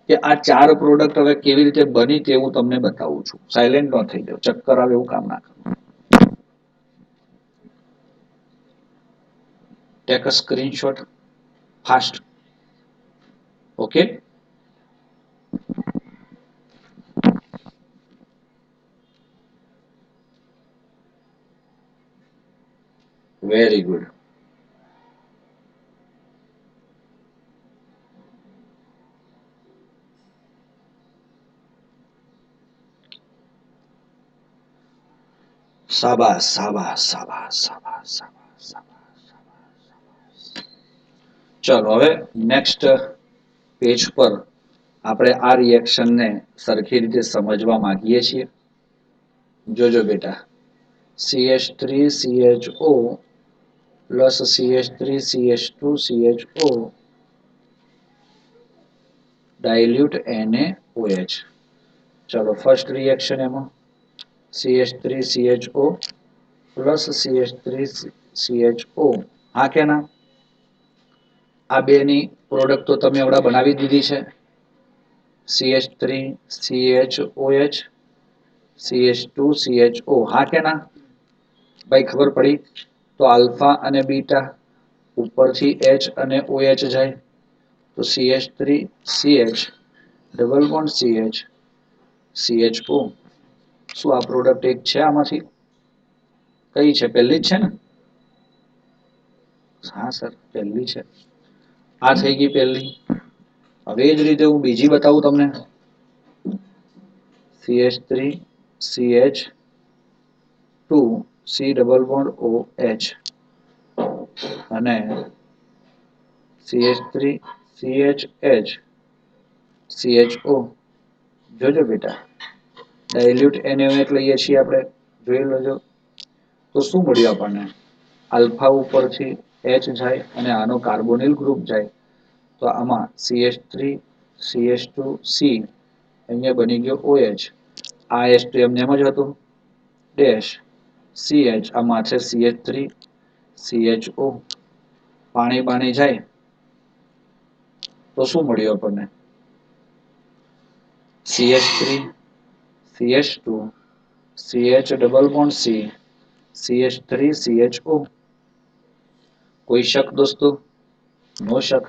કે આ 4 પ્રોડક્ટ હવે કેવી રીતે બની તે હું તમને બતાવું છું. સાયલેન્ટ ન થઈ જાવ, ચક્કર આવે એવું કામ ના કરો. Take a screenshot fast. Okay, very good. શાબાશ શાબાશ શાબાશ શાબાશ શાબાશ. ચલો હવે નેક્સ્ટ પેજ પર આપણે આ રિએક્શનને સરખી રીતે સમજવા માંગીએ છીએ. જોજો બેટા, CH3CHO plus CH3CH2CHO dilute NaOH. ચલો ફર્સ્ટ રિએક્શન એમાં CH3CHO પ્લસ CH3CHO. હા કે ના? આ બેની પ્રોડક્ટ તો તમે હમણાં બનાવી દીધી છે. CH3CHOH CH2CHO. હા કે ના ભાઈ? ખબર પડી? તો આલ્ફા અને બીટા ઉપરથી H અને OH જાય તો CH3CH ડબલ બોન્ડ CHO. શું આ પ્રોડક્ટ એક છે આમાંથી? કઈ છે? પહેલી જ છે ને? હા સર, પહેલી છે. આ થઈ ગઈ પહેલી. હવે એ જ રીતે હું બીજી બતાવું તમને. CH3CH2 C double bond OH અને CH3CHH જોજો બેટા, ડાયલ્યુટ NaOH લઈએ છીએ આપણે, જોઈ લેજો. તો શું મળ્યું આપણને? આલ્ફા ઉપરથી H જાય અને આનો કાર્બોનિલ ગ્રુપ જાય તો આમાં CH3CH2C અહીંયા બની ગયો OH. આ H તો એમને એમ જ હતું ડેશ CH, આ માથે CH3CHO પાણી બાણી જાય તો શું મળ્યું આપણને? CH3 CH2 CH double bond C CH3 CHO. કોઈ શક દોસ્તો? નો શક.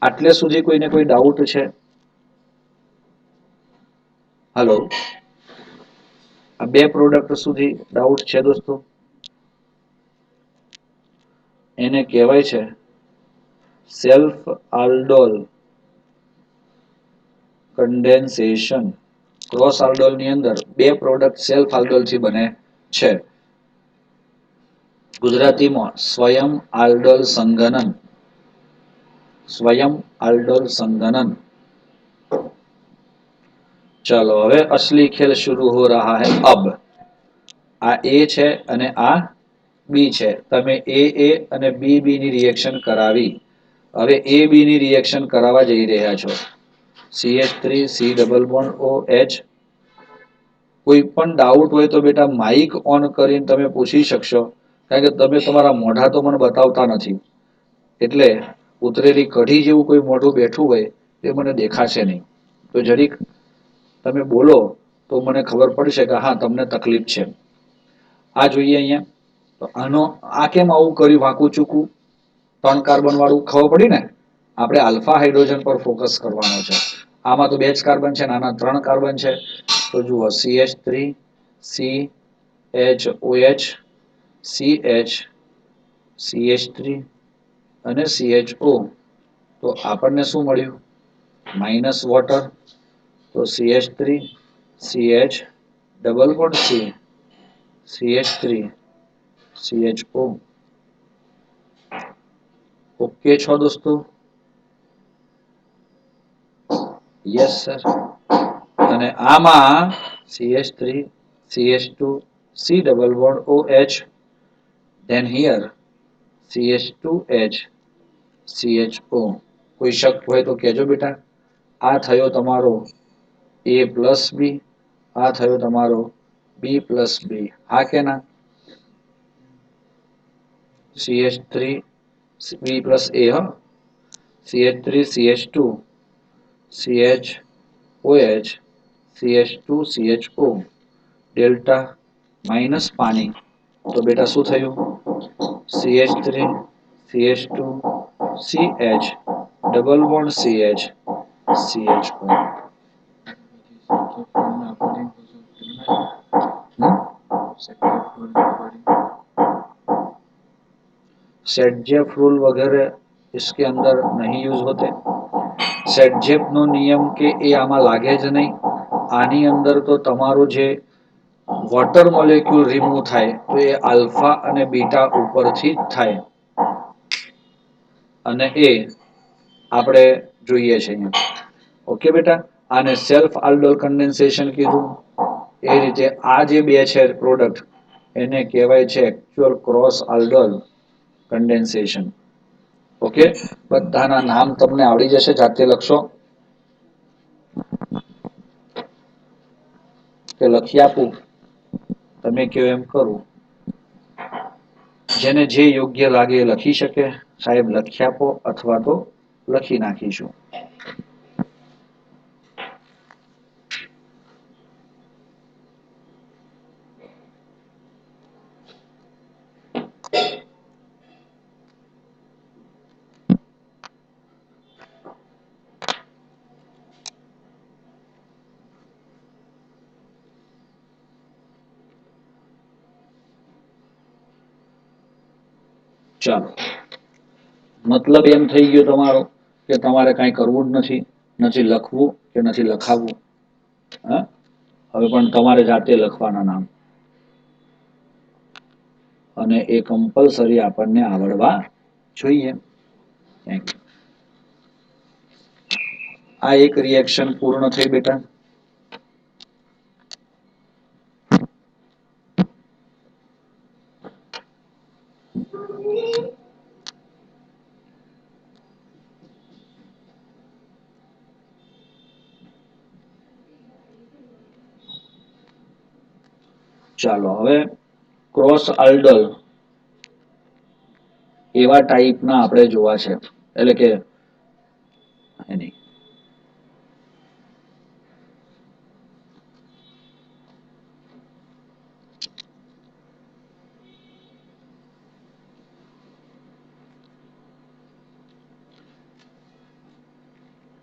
આટલે સુધી કોઈને કોઈ ડાઉટ છે? હલો, આ બે પ્રોડક્ટ સુધી ડાઉટ છે દોસ્તો? એને કહેવાય છે self aldol condensation. Cross aldol ની અંદર બે પ્રોડક્ટ સેલ્ફ આલ્ડોલ થી બને છે. ગુજરાતીમાં સ્વયં આલ્ડોલ સંઘનન. स्वयं आल्डोल संघनन. चलो હવે असली खेल शुरू हो रहा है अब. આ A છે અને આ B છે. તમે A અને B ની રિએક્શન કરાવી. હવે A B ની રિએક્શન કરાવવા જઈ રહ્યા છો. CH3 C double bond OH. કોઈ પણ ડાઉટ હોય તો બેટા માઇક ઓન કરીને તમે પૂછી શકશો, કારણ કે તમે તમારા મોઢા તો મને બતાવતા નથી, એટલે ઉતરેલી કઢી જેવું કોઈ મોઢું બેઠું હોય તે મને દેખાશે નહીં. તો જરીક તમે બોલો તો મને ખબર પડશે કે હા તમને તકલીફ છે. આ જોઈએ અહીંયા. તો આનો આ કેમ આવું કર્યું વાંકું ચૂકું? 3 કાર્બન વાળું ખબર પડી ને? આપણે આલ્ફા હાઇડ્રોજન પર ફોકસ કરવાનો છે. આમાં તો 2 જ કાર્બન છે, આના 3 કાર્બન છે. તો જુઓ CH3 CHOH CH CH3 અને CHO. તો આપણને શું મળ્યું? Minus water. તો CH3 CH double bond C CH3 CHO. Okay છો દોસ્તો? Yes sir. અને આમાં CH3 CH2 C double bond OH, then here CH2H CHO. કોઈ શક હોય તો કહેજો બેટા. આ થયો તમારો A પ્લસ B, આ થયો તમારો B પ્લસ B. હા કે ના? CH3 B પ્લસ A, હા. CH3 CH2 CHOH CH2 CHO. Delta minus પાણી. તો બેટા શું થયું? CH3 CH2 CH double bond CH CHO. सेटजेफ rule वगैरह इसके अंदर नहीं यूज होते. સેટજેફ નો નિયમ કે એ આમાં લાગે જ નહીં. આની અંદર તો તમારું જે વોટર મોલેક્યુલ રિમૂવ થાય તો એ આલ્ફા અને બીટા ઉપરથી જ થાય, અને એ આપણે જોઈએ છે અહીંયા. ઓકે બેટા? આને સેલ્ફ આલ્ડોલ કન્ડેન્સેશન કીધું. એ રીતે આ જે બે છે પ્રોડક્ટ એને કહેવાય છે actual cross aldol condensation. Okay? બધાના નામ તમને આવડી જશે, જાતે લખશો કે લખી આપું? તમે કહો એમ કરું. જેને જે યોગ્ય લાગે એ લખી શકે. સાહેબ લખી આપો અથવા તો લખી નાખીશું. ચાલો, મતલબ એમ થઈ ગયો તમારો કે તમારે કાંઈ કરવું જ નથી, નથી લખવું કે નથી લખાવવું. હા, હવે પણ તમારે જાતે લખવાના નામ, અને એ કમ્પલસરી આપણને આવડવા જોઈએ. Thank you. આ એક રિએક્શન પૂર્ણ થઈ બેટા. ચાલો હવે ક્રોસ આલ્ડલ એવા ટાઈપના આપણે જોવા છે, એટલે કે એની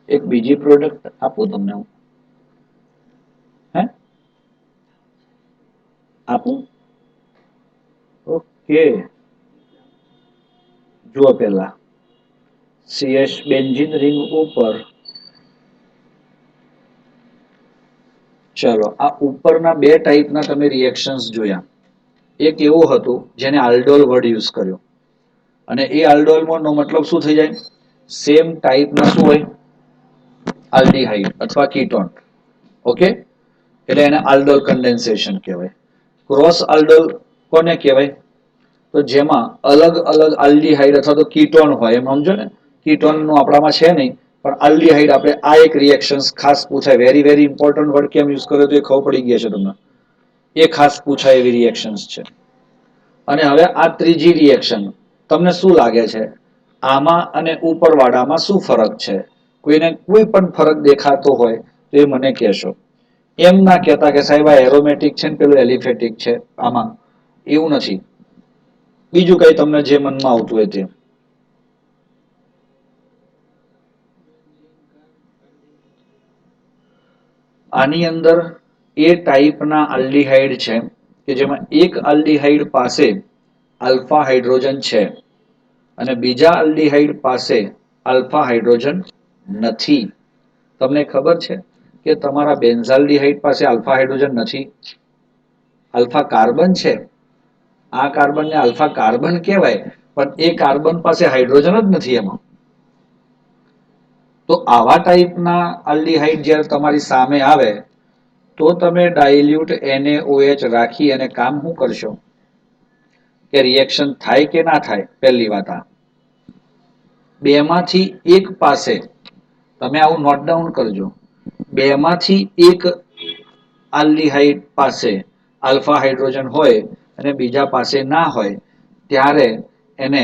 એક બીજી પ્રોડક્ટ આપું તમને હું? હે આપું? ઓકે, જુઓ પેલા CS બેન્ઝીન રિંગ ઉપર, ચલો આ ઉપરના બે ટાઈપના તમે રિએક્શન્સ જોયા. એક એવું હતું જેને આલ્ડોલ વર્ડ યુઝ કર્યો, અને એ આલ્ડોલનો મતલબ શું થઈ જાય? સેમ ટાઈપના શું હોય? આલ્ડીહાઇડ અથવા કીટોન. ઓકે, એટલે એને આલ્ડોલ કન્ડેન્સેશન કહેવાય. ક્રોસ આલ્ડોલ કોને કહેવાય? તો જેમાં અલગ અલગ આલ્ડીહાઇડ અથવા તો કીટોન હોય, એમ સમજો ને. કીટોન નું આપણામાં છે નહીં, પણ આલ્ડીહાઇડ આપણે આ એક રિએક્શન ખાસ પૂછાય. વેરી વેરી ઇમ્પોર્ટન્ટ વર્ડ કેમ યુઝ કર્યો તો એ ખબર પડી ગયા છે તમને. એ ખાસ પૂછાય એવી રિએક્શન્સ છે. અને હવે આ ત્રીજી રિએક્શન, તમને શું લાગે છે આમાં અને ઉપરવાળામાં શું ફરક છે? કોઈને કોઈ પણ ફરક દેખાતો હોય તો એ મને કહેશો. એમ ના કહેતા કે સાહેબ આ એરોમેટિક છે ને પેલું એલિફેટિક છે. આમાં એવું નથી. બીજું કઈ તમને જે મનમાં આવતું હોય તે. આની અંદર એ ટાઈપના આલ્ડીહાઇડ છે કે જેમાં એક આલ્ડીહાઇડ પાસે આલ્ફા હાઇડ્રોજન છે અને બીજા આલ્ડીહાઇડ પાસે આલ્ફા હાઇડ્રોજન નથી. તમને ખબર છે કે તમારા બેન્ઝાલ્ડીહાઇડ પાસે આલ્ફા હાઇડ્રોજન નથી? આલ્ફા કાર્બન છે. આ કાર્બનને આલ્ફા કાર્બન કહેવાય, પણ એ કાર્બન પાસે હાઇડ્રોજન જ નથી એમાં. તો આવા ટાઈપના આલ્ડીહાઇડ જ્યારે તમારી સામે આવે તો તમે ડાયલ્યુટ NaOH રાખી અને કામ શું કરશો? કે રિએક્શન થાય કે ના થાય? પહેલી વાત આ બેમાંથી એક પાસે, તમે આવું નોટ ડાઉન કરજો, બેમાંથી એક આલ્ડીહાઇડ પાસે આલ્ફા હાઇડ્રોજન હોય અને બીજા પાસે ના હોય ત્યારે એને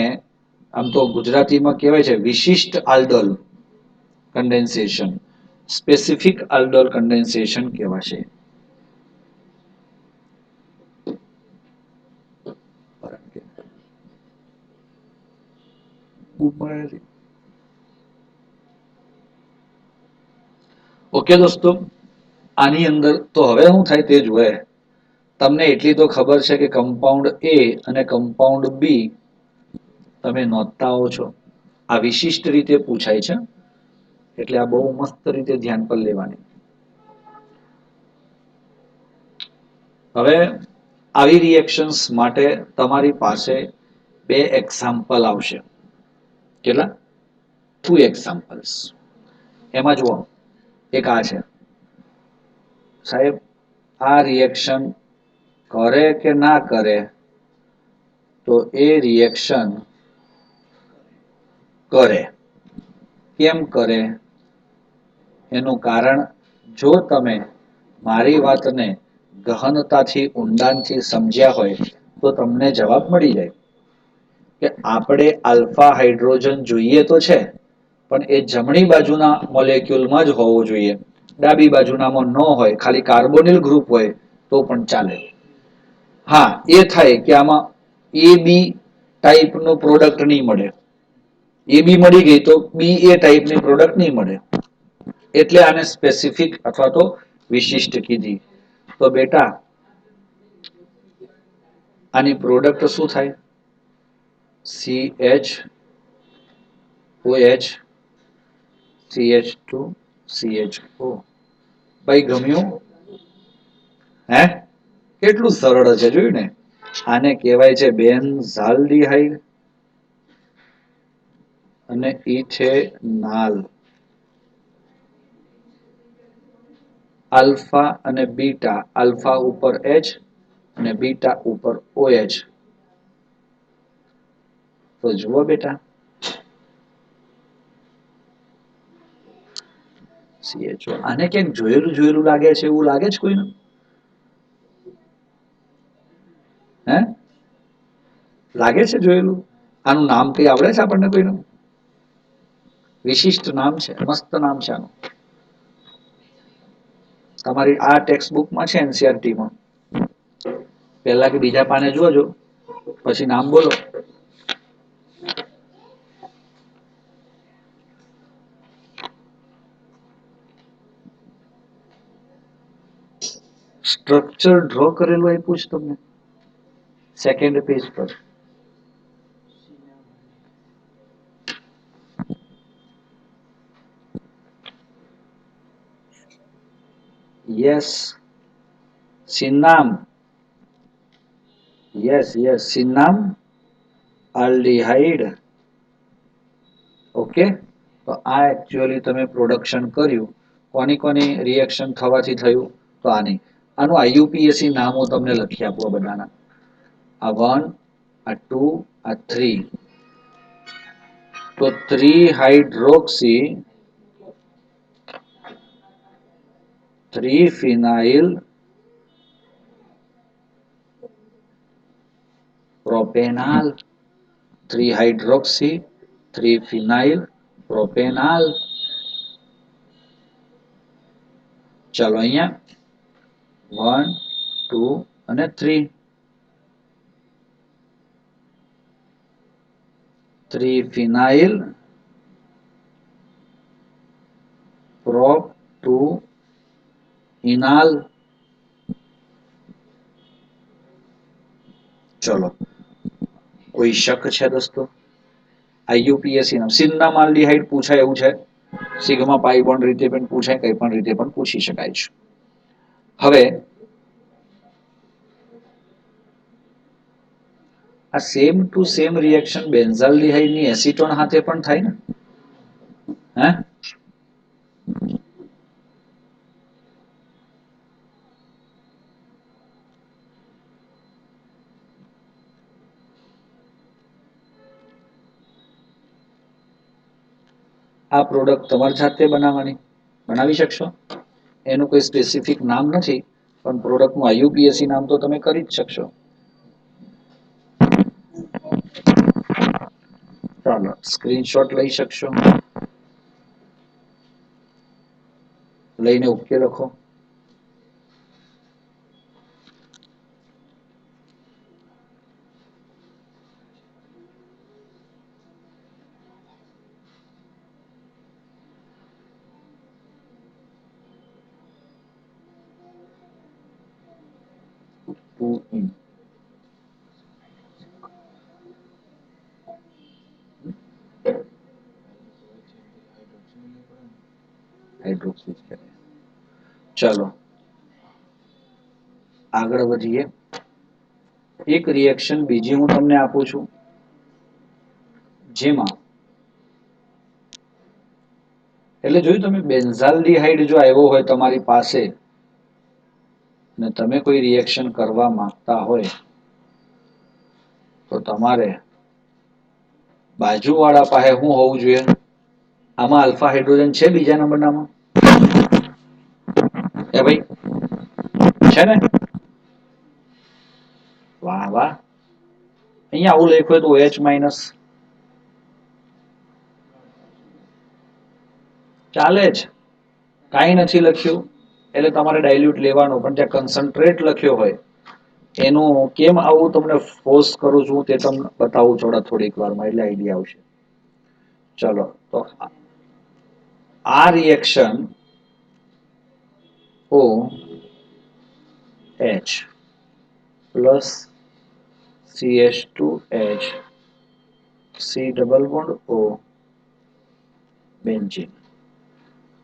આમ તો ગુજરાતીમાં કહેવાય છે વિશિષ્ટ aldol condensation, specific aldol condensation કહેવાશે. ઓકે દોસ્તો, આની અંદર તો હવે શું થાય તે જોવે. તમને એટલી તો ખબર છે કે કમ્પાઉન્ડ A અને કમ્પાઉન્ડ B તમે નોંધતા આવો છો. આ વિશિષ્ટ રીતે પૂછાય છે, એટલે આ બહુ મસ્ત રીતે ધ્યાન પર લેવાની. હવે આવી રિએક્શન્સ માટે તમારી પાસે બે એક્ઝામ્પલ આવશે. કેટલા? 2 એક્ઝામ્પલ્સ. એમાં જુઓ, એક આ છે સાહેબ, આ રિએક્શન કરે કે ના કરે? તો એ રિએક્શન કરે. કેમ કરે? એનું કારણ જો તમે મારી વાતને ગહનતાથી ઊંડાણથી સમજ્યા હોય તો તમને જવાબ મળી જાય કે આપણે આલ્ફા હાઇડ્રોજન જોઈએ તો છે, પણ એ જમણી બાજુના મોલેક્યુલમાં જ હોવું જોઈએ. ડાબી બાજુનામાં ન હોય, ખાલી કાર્બોનિલ ગ્રુપ હોય તો પણ ચાલે. હા, એ થાય કે આમાં AB ટાઈપનું પ્રોડક્ટ નહીં મળે. AB મળી ગઈ તો BA ટાઈપની પ્રોડક્ટ નહીં મળે. એટલે આને સ્પેસિફિક અથવા તો વિશિષ્ટ કીધી. તો બેટા આની પ્રોડક્ટ શું થાય? CHOH CH2 CHO. ભાઈ ગમ્યું? હે? કેટલું સરળ છે, જોયું ને? આને કહેવાય છે બેન્ઝાલ્ડીહાઇડ અને ઇથેનાલ. આલ્ફા અને બીટા, આલ્ફા ઉપર H અને બીટા ઉપર OH. તો જુઓ બેટા, CHO. આને ક્યાંક જોયેલું જોયેલું લાગે છે, એવું લાગે છે કોઈને? હે? લાગે છે જોયેલું? આનું નામ કઈ આવડે છે આપણને કોઈનું? વિશિષ્ટ નામ છે, મસ્ત નામ છે આનું. તમારી આ ટેક્સ્ટ બુકમાં છે, NCERT-માં. પહેલા કે બીજા પાને જોજો, પછી નામ બોલો. સ્ટ્રક્ચર ડ્રો કરેલું આપ્યું છે તમને સેકન્ડ પેજ પર. Yes, cinnam. Yes yes, cinnamaldehyde. Okay, તો આ એકચ્યુઅલી તમે પ્રોડક્શન કર્યું. કોની કોની રિએક્શન થવાથી થયું? તો આની. આનું આઈયુપીએસી નામ હું તમને લખી આપું આ બધાના. આ 1, આ 2, આ 3. તો 3 હાઇડ્રોક્સી 3 ફિનાઇલ પ્રોપેનાલ. 3 હાઇડ્રોક્સી 3 ફિનાઇલ પ્રોપેનાલ. ચાલો અહીંયા 1, 2 અને 3. 3 ફિનાઇલ પ્રોપ 2 ઇનાલ. ચલો, કોઈ શક છે દોસ્તો? આઈયુપીએસી નામ સિન્નામાલ્ડિહાઇડ પૂછાય એવું છે. સિગ્મા પાઈ બોન્ડ રીતે પણ પૂછાય, કઈ પણ રીતે પણ પૂછી શકાય છે. હવે આ same to same reaction benzaldehyde ની એસીટોન સાથે પણ થાય ને? હે? આ પ્રોડક્ટ તમારી જાતે બનાવવાની, બનાવી શકશો. એનું કોઈ સ્પેસિફિક નામ નથી, પણ પ્રોડક્ટનું આઈયુપીએસી નામ તો તમે કરી જ શકશો. ચાલો, સ્ક્રીનશોટ લઈ શકશો. લઈને ઓકે લખો. હાઇડ્રોક્સી. ચલો આગળ વધીએ. એક રિએક્શન બીજી હું તમને આપું છું, જેમાં એટલે જોયું તમે બેન્ઝાલ્ડિહાઇડ જો આવ્યો હોય તમારી પાસે ને તમે કોઈ રિએક્શન કરવા માંગતા હોય તો તમારે બાજુવાળા પાસે શું હોવું જોઈએ? આમાં આલ્ફા હાઇડ્રોજન છે બીજા નંબરનામાં? એ ભાઈ છે ને? વાહ વાહ. અહીંયા આવું લખ્યું તો OH માઇનસ ચાલે જ. કાંઈ નથી લખ્યું એટલે તમારે ડાયલ્યુટ લેવાનો, પણ ત્યાં કન્સન્ટ્રેટ લખ્યો હોય એનું કેમ આવું તમને ફોર્સ કરું છું તે તમને બતાવું થોડીક વારમાં, એટલે આઈડિયા આવશે. ચલો, તો આ reaction OH plus CH2H C double bond O benzene.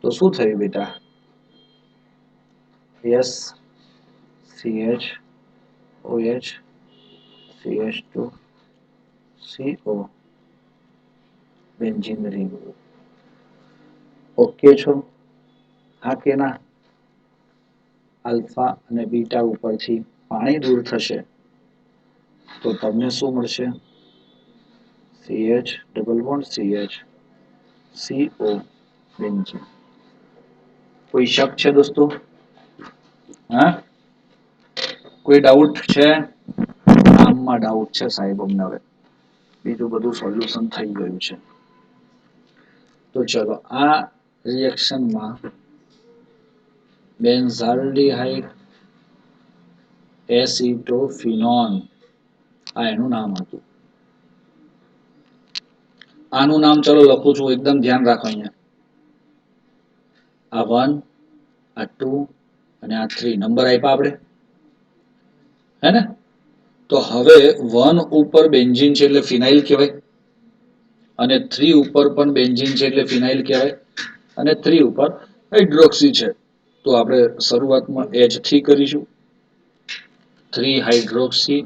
તો શું થયું બેટા? S CH OH CH2 CO benzene ring. Okay છો? હા કે ના? આલ્ફા અને બીટા ઉપરથી પાણી દૂર થશે તો તમને શું મળશે? CH double bond CH CO benzene. કોઈ શક છે દોસ્તો? હા, કોઈ ડાઉટ છે? આમમાં ડાઉટ છે સાહેબ અમને. હવે બીજું બધું સોલ્યુશન થઈ ગયું છે. તો ચલો, આ રિએક્શનમાં બેન્ઝાલ્ડિહાઇડ એસિટોફિનોન આ એનું નામ હતું. આનું નામ ચલો લખું છું, એકદમ ધ્યાન રાખો. અહીંયા આ 1, આ 2 અને આ 3 નંબર આપ્યા આપણે. હે ને? તો હવે 1 ઉપર બેન્ઝીન છે એટલે ફિનાઇલ કહેવાય, અને 3 ઉપર પણ બેન્ઝીન છે એટલે ફિનાઇલ કહેવાય, અને 3 ઉપર હાઇડ્રોક્સી છે તો આપણે શરૂઆતમાં H થી કરીશું. 3 hydroxy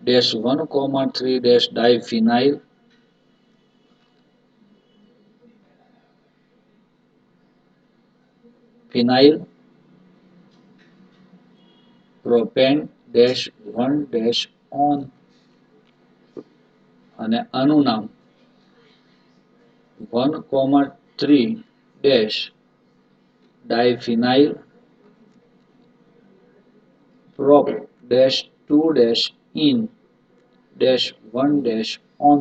dash 1,3 dash diphenyl phenyl propane dash 1 dash one, અને આનું નામ 1,3 dash diphenyl prop dash 2 dash in dash 1 dash on.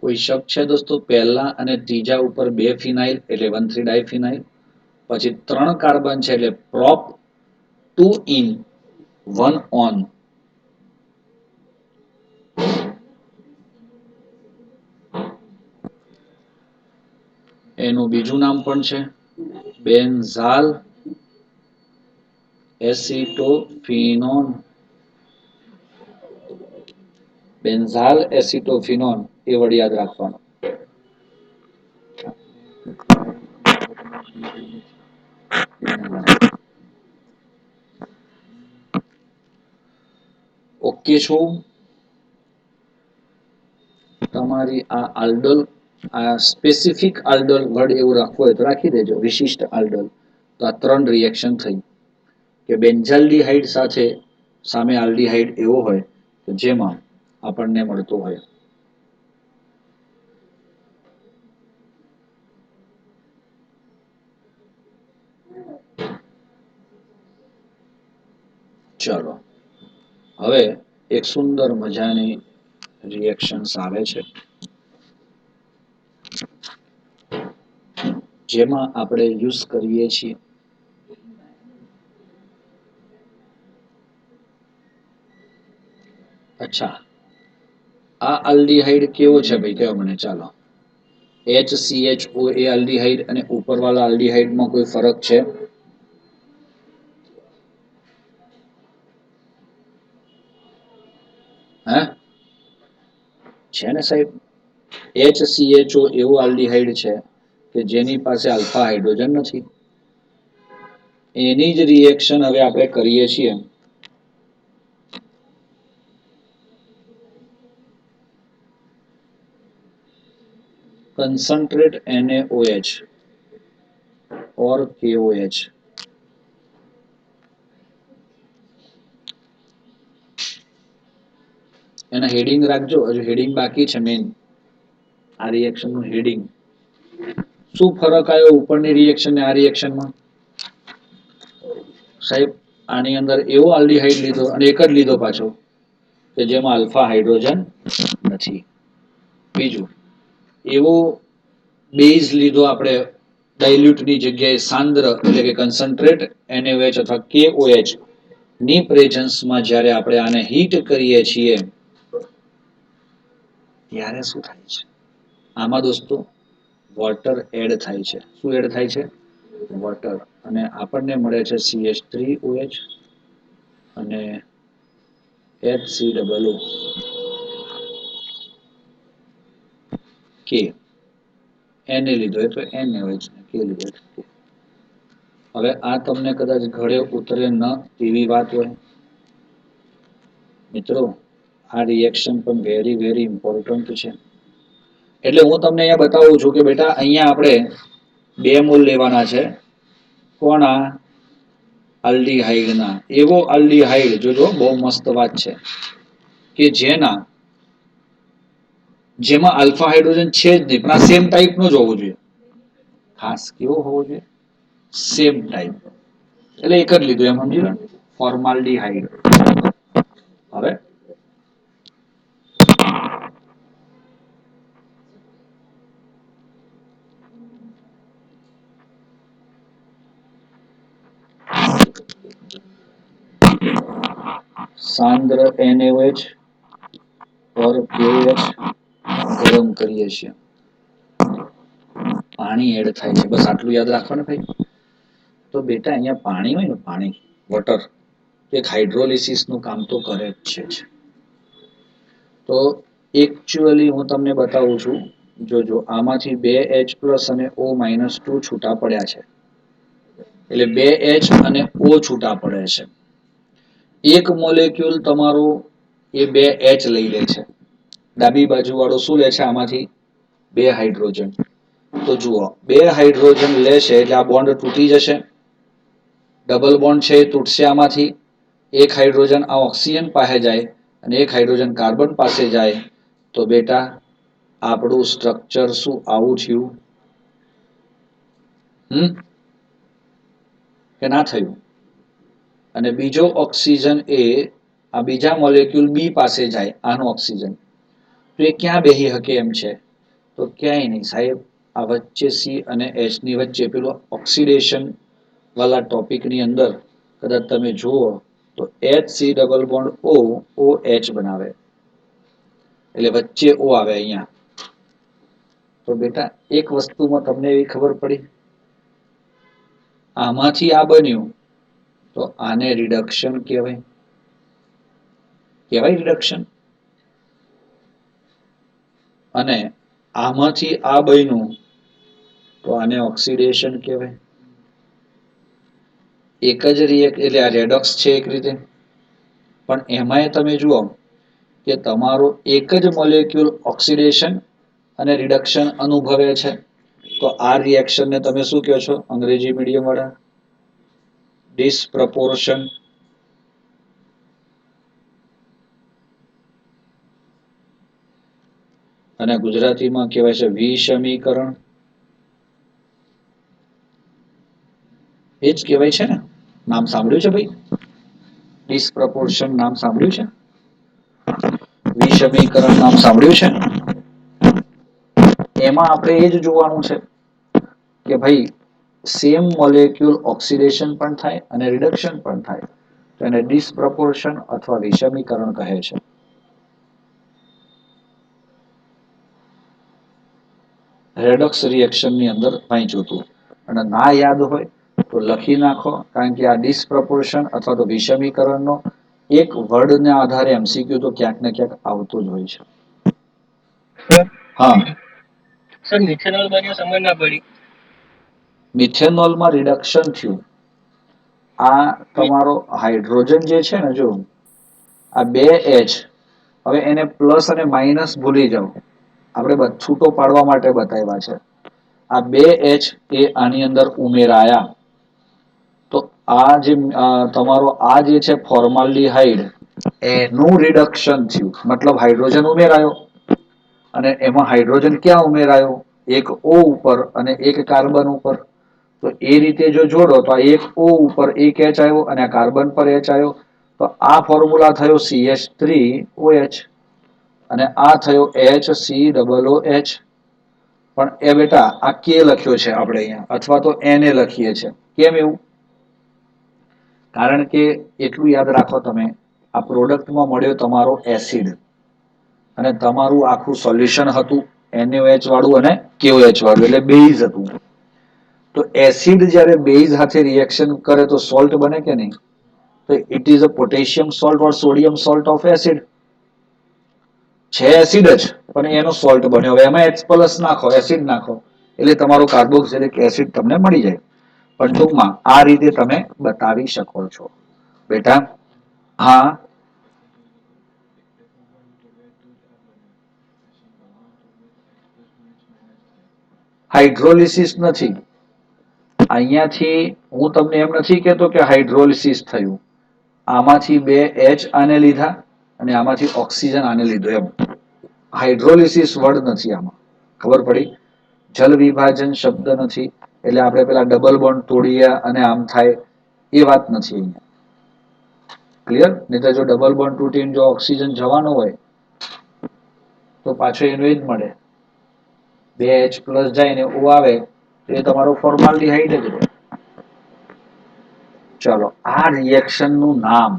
કોઈ શક છે દોસ્તો? પહેલા અને ત્રીજા ઉપર 2 ફિનાઇલ એટલે 1,3 ડાયફિનાઇલ, પછી 3 કાર્બન છે એટલે prop 2 in 1 on. એનું બીજું નામ પણ છે બેન્ઝાલ એસિટોફિનોન. બેન્ઝાલ એસિટોફિનોન એ વર્ડ યાદ રાખવાનો. ઓકે છો? તમારી આ આલ્ડલ, આ સ્પેસિફિક આલ્ડલ વર્ડ એવું રાખવું હોય તો રાખી દેજો, વિશિષ્ટ આલ્ડલ. તો આ 3 રિએક્શન થઈ કે બેન્ઝાલ્ડિહાઇડ સાથે સામે આલ્ડિહાઇડ એવો હોય કે જેમાં આપણને મળતો હોય ચલો હવે એક સુંદર મજાની રિએક્શન્સ આવે છે જેમાં આપણે યુઝ કરીએ છીએ અચ્છા આ આલ્ડિહાઇડ કેવો છે ભાઈ કયો મને ચાલો HCHO એ આલ્ડિહાઇડ અને ઉપરવાળા આલ્ડિહાઇડમાં કોઈ ફરક છે હે છે ને સાહેબ HCHO એવું આલ્ડિહાઇડ છે કે જેની પાસે આલ્ફા હાઇડ્રોજન નથી એની જ રિએક્શન હવે આપણે કરીએ છીએ concentrate NaOH or KOH એના હેડિંગ રાખજો હજુ હેડિંગ બાકી છે મેઇન આ રિએક્શન નું હેડિંગ શું ફરક આવ્યો ઉપરની રિએક્શન ને આ રિએક્શનમાં સાહેબ આની અંદર એવો આલ્ડિહાઇડ લીધો અને એક જ લીધો પાછો કે જેમાં આલ્ફા હાઇડ્રોજન નથી બીજું એવો બેઝ લીધો આપણે ડાયલ્યુટની જગ્યાએ સાંદ્ર એટલે કે કન્સન્ટ્રેટ NaOH અથવા KOH ની પ્રેઝન્સમાં જ્યારે આપણે આને હીટ કરીએ છીએ ત્યારે શું થાય છે આમાં દોસ્તો વોટર એડ થાય છે શું એડ થાય છે વોટર અને આપણને મળે છે CH3OH અને HCOO કે એને લીધો એટલે NaOH કે લીધો એટલે હવે આ તમને કદાચ ઘરે ઉતરે ન એવી વાત હોય મિત્રો આ રિએક્શન પણ વેરી વેરી ઇમ્પોર્ટન્ટ છે એટલે હું તમને અહીંયા બતાવું છું કે બેટા અહીંયા આપણે 2 મોલ લેવાના છે કોના આલ્ડિહાઇડના એવો આલ્ડિહાઇડ જોજો બહુ મસ્ત વાત છે કે જેમાં આલ્ફા હાઇડ્રોજન છે જ નહીં પણ આ સેમ ટાઈપનો જ હોવો જોઈએ ખાસ કેવો હોવો જોઈએ સેમ ટાઈપ એટલે એક જ લીધું એમ સમજી લો ફોર્માલ્ડિહાઇડ હવે સાંદ્ર NaOH और KOH ગરમ કરીએ છીએ પાણી એડ થાય છે બસ આટલું યાદ રાખવાનું ભાઈ તો બેટા અહીંયા પાણી હોય ને પાણી વોટર એક હાઇડ્રોલિસિસનું કામ તો કરે જ છે જ. તો એકચ્યુઅલી હું તમને બતાવું છું, જોજો આમાંથી બે H+ અને O-2 છૂટા પડ્યા છે. એટલે બે H અને O છૂટા પડે છે. એક મોલેક્યુલ તમારો એ બે H લઈ લે છે. ડાબી બાજુ વાળો શું લે છે આમાંથી? બે હાઇડ્રોજન. તો જુઓ, બે હાઇડ્રોજન લેશે એટલે આ બોન્ડ તૂટી જશે. ડબલ બોન્ડ છે એ તૂટશે આમાંથી. એક હાઇડ્રોજન આ ઓક્સિજન પાસે જાય અને એક હાઇડ્રોજન કાર્બન પાસે જાય. તો બેટા આપણું સ્ટ્રક્ચર શું આવું થયું? કે ના થયું? અને બીજો ઓક્સિજન એ આ બીજા મોલેક્યુલ બી પાસે જાય, આનો ઓક્સિજન, તો એ ક્યાં બેસી શકે એમ છે? તો ક્યાંય નહીં સાહેબ. આ વચ્ચે સી અને એચ ની વચ્ચે પેલું ઓક્સિડેશન વાળા ટોપિકની અંદર કદાચ તમે જુઓ તો HC double bond O OH બનાવે. એટલે વચ્ચે O આવે અહીંયા. તો બેટા એક વસ્તુમાં તમને એવી ખબર પડી, આમાંથી આ બન્યું તો આને રિડક્શન કહેવાય. કહેવાય રિડક્શન. અને આમાંથી આ બન્યું તો આને ઓક્સિડેશન કહેવાય. એક જ એટલે આ રેડોક્સ છે એક રીતે. પણ એમાંય તમે જુઓ કે તમારો એક જ મોલેક્યુલ ઓક્સિડેશન અને રિડક્શન અનુભવે છે. તો આ રિએક્શનને તમે શું કહો છો અંગ્રેજી મીડિયમ વાળા? ડિસપ્રોપોર્શન. અને ગુજરાતીમાં કહેવાય છે વિષમીકરણ. એ જ કહેવાય છે ને? નામ સાંભળ્યું છે ભાઈ? ડિસપ્રોપોર્શન નામ સાંભળ્યું છે? વિષમીકરણ નામ સાંભળ્યું છે? એમાં આપણે એ જ જોવાનું છે કે ભાઈ સેમ મોલેક્યુલ ઓક્સિડેશન પણ થાય અને રિડક્શન પણ થાય. તો એને ડિસપ્રોપોર્શન અથવા વિષમીકરણ કહે છે. રેડોક્સ રિએક્શનની અંદર વાંચ્યું હતું. અને ના યાદ હોય તો લખી નાખો, કારણ કે આ ડિસપ્રોપોર્શન અથવા તો વિષમીકરણનો એક વર્ડના આધારે MCQ તો ક્યાંક ને ક્યાંક આવતો જ હોય છે. હા સર મિથેનોલ બન્યો સમજ ના પડી. મિથેનોલમાં રિડક્શન થયું. આ તમારો હાઇડ્રોજન જે છે ને, જો આ બે H, હવે એને પ્લસ અને માઇનસ ભૂલી જાઓ. આપણે છૂટો પાડવા માટે બતાવ્યા છે. આ બે H એ આની અંદર ઉમેરાયા. તો આ જે તમારો આ જે છે ફોર્માલ્ડીહાઇડ, એનું રિડક્શન થયું. મતલબ હાઇડ્રોજન ઉમેરાયો અને એમાં હાઇડ્રોજન ક્યાં ઉમેરાયો? એક O ઉપર અને એક કાર્બન ઉપર. તો એ રીતે જો જોડો તો એક O ઉપર એક H આવ્યો અને કાર્બન પર H આવ્યો. તો આ ફોર્મ્યુલા થયો CH3OH અને આ થયો HCOOH. પણ એ બેટા આ કે લખ્યો છે આપણે અહીંયા, અથવા તો એને લખીએ છીએ. કેમ એવું? કારણ કે એટલું યાદ રાખો તમે, આ પ્રોડક્ટમાં મળ્યો તમારો એસિડ અને તમારું આખું સોલ્યુશન હતું NaOH વાળું અને KOH વાળું, એટલે બેઝ હતું. તો એસિડ જ્યારે બેઝ સાથે રિએક્શન કરે તો સોલ્ટ બને કે નહીં? તો it is a potassium salt or sodium salt of acid. છે એસિડ જ, પણ એનો સોલ્ટ બન્યો. હવે એમાં H+ નાખો, એસિડ નાખો, એટલે તમારો કાર્બોક્સિલિક એસિડ તમને મળી જાય. પણ ટૂંકમાં આ રીતે તમે બતાવી શકો છો બેટા. હા હાઇડ્રોલિસિસ નથી. અહીંયાથી હું તમને એમ નથી કહેતો કે હાઇડ્રોલિસિસ થયું. આમાંથી બે H આને લીધા અને આમાંથી ઓક્સિજન આને લીધો એમ. હાઇડ્રોલિસિસ વર્ડ નથી આમાં. ખબર પડી? જલ વિભાજન શબ્દ નથી. એટલે આપણે પેલા ડબલ બોન્ડ તોડીએ અને આમ થાય એ વાત નથી અહીંયા. ક્લિયર? નહીં તો જો ડબલ બોન્ડ તૂટીને જો ઓક્સિજન જવાનો હોય તો પાછો એનું એ જ મળે. બે H+ જાય ને O આવે તો એ તમારો ફોર્માલ્ડીહાઇડ જ રહે. ચલો, આ રિએક્શન નું નામ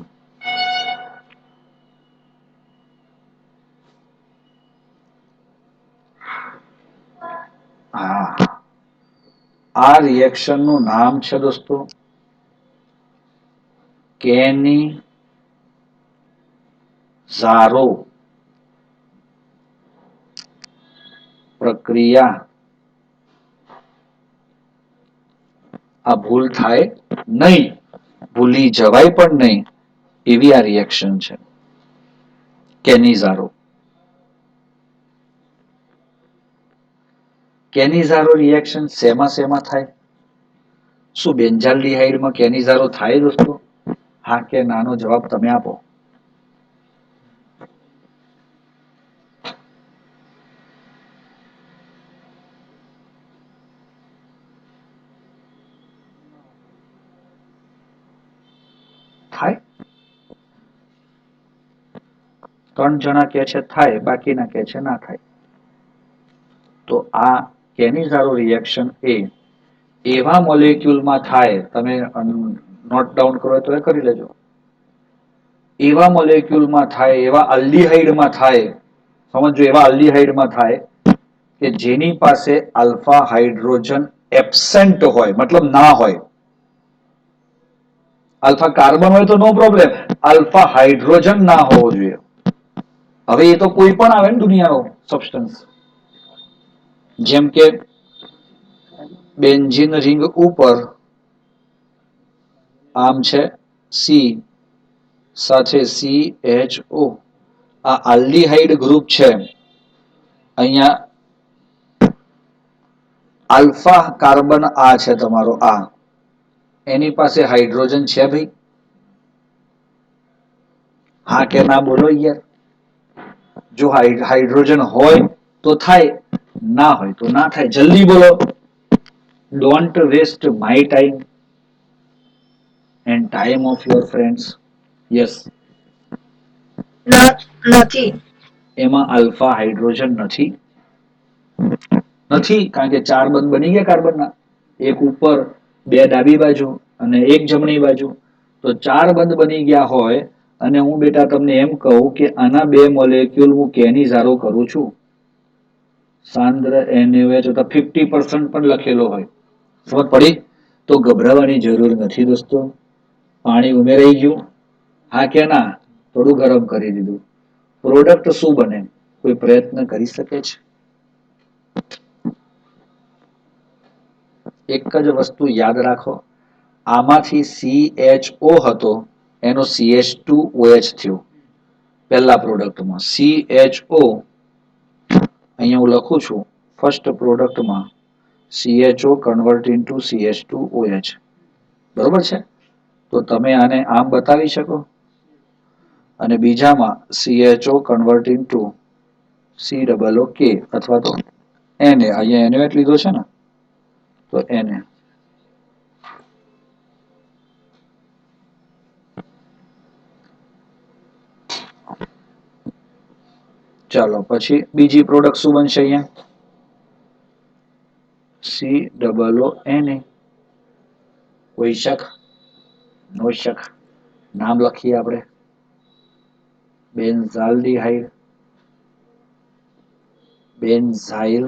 આ રિએક્શન નું નામ છે દોસ્તો કેની ઝારો પ્રક્રિયા આ ભૂલ થાય નહીં, ભૂલી જવાય પણ નહીં એવી આ રિએક્શન છે કેનિઝારો. કેનિઝારો રિએક્શન શેમાં શેમાં થાય? શું બેન્ઝાલ્ડિહાઇડમાં કેનિઝારો થાય દોસ્તો? હા કે નાનો જવાબ તમે આપો. થાય? 3 જણા કે છે થાય, બાકીના કે છે ના થાય. તો આ કેનિઝારો રિએક્શન એ એવા મોલેક્યુલમાં થાય, તમે નોટ ડાઉન કરો તો એ કરી લેજો. એવા મોલેક્યુલમાં થાય, એવા આલ્ડીહાઇડમાં થાય, સમજો એવા આલ્ડીહાઇડમાં થાય કે જેની પાસે આલ્ફા હાઇડ્રોજન એબ્સેન્ટ હોય, મતલબ ના હોય. આલ્ફા કાર્બન હોય તો નો પ્રોબ્લેમ, આલ્ફા હાઇડ્રોજન ના હોવો જોઈએ. હવે એ તો કોઈ પણ આવે ને દુનિયાનો સબસ્ટન્સ, જેમ કે બેન્ઝીન રિંગ ઉપર આમ છે સી સાથે CHO, આ આલ્ડીહાઇડ ગ્રુપ છે. અહીંયા આલ્ફા કાર્બન આ છે તમારો, આ એની પાસે હાઇડ્રોજન છે ભાઈ? હા કે ના બોલો યાર. જો હાઇડ્રોજન હોય તો થાય, ના હોય તો ના થાય. જલ્દી બોલો. Don't waste my time and time of your friends. Yes. નથી. એમાં આલ્ફા હાઇડ્રોજન નથી. નથી, કારણ કે 4 બંધ બની ગયા કાર્બનના, એક ઉપર, 2 ડાબી બાજુ અને 1 જમણી બાજુ. તો 4 બંધ બની ગયા હોય અને હું બેટા તમને એમ કહું કે આના 2 મોલેક્યુલ હું કેનિઝારો કરું છું, સાંદ્ર NaOH તો 50% પણ લખેલો હોય, સમજ પડી? તો ગભરાવાની જરૂર નથી દોસ્તો. પાણી ઉમેરાઈ ગયું? હા કે ના? થોડું ગરમ કરી દીધું. પ્રોડક્ટ શું બને? કોઈ પ્રયત્ન કરી શકે છે? એક જ વસ્તુ યાદ રાખો, આમાંથી CHO હતો, એનો CH2OH થયો પહેલા પ્રોડક્ટમાં. CHO અહીંયા હું લખું છું, ફર્સ્ટ પ્રોડક્ટમાં CHO કન્વર્ટ ઇન્ટુ CH2OH. બરોબર છે? તો તમે આને આમ બતાવી શકો, અને બીજામાં CHO કન્વર્ટ ઇન્ટુ COOK અથવા તો Na. અહીંયા NaOH લીધો છે ને, તો Na. ચાલો પછી બીજી પ્રોડક્ટ શું બનશે? અહીંયા COONA. કોઈ શક? નો શક. નામ લખીએ આપણે, બેન્ઝાલ્ડિહાઇડ, બેન્ઝાઇલ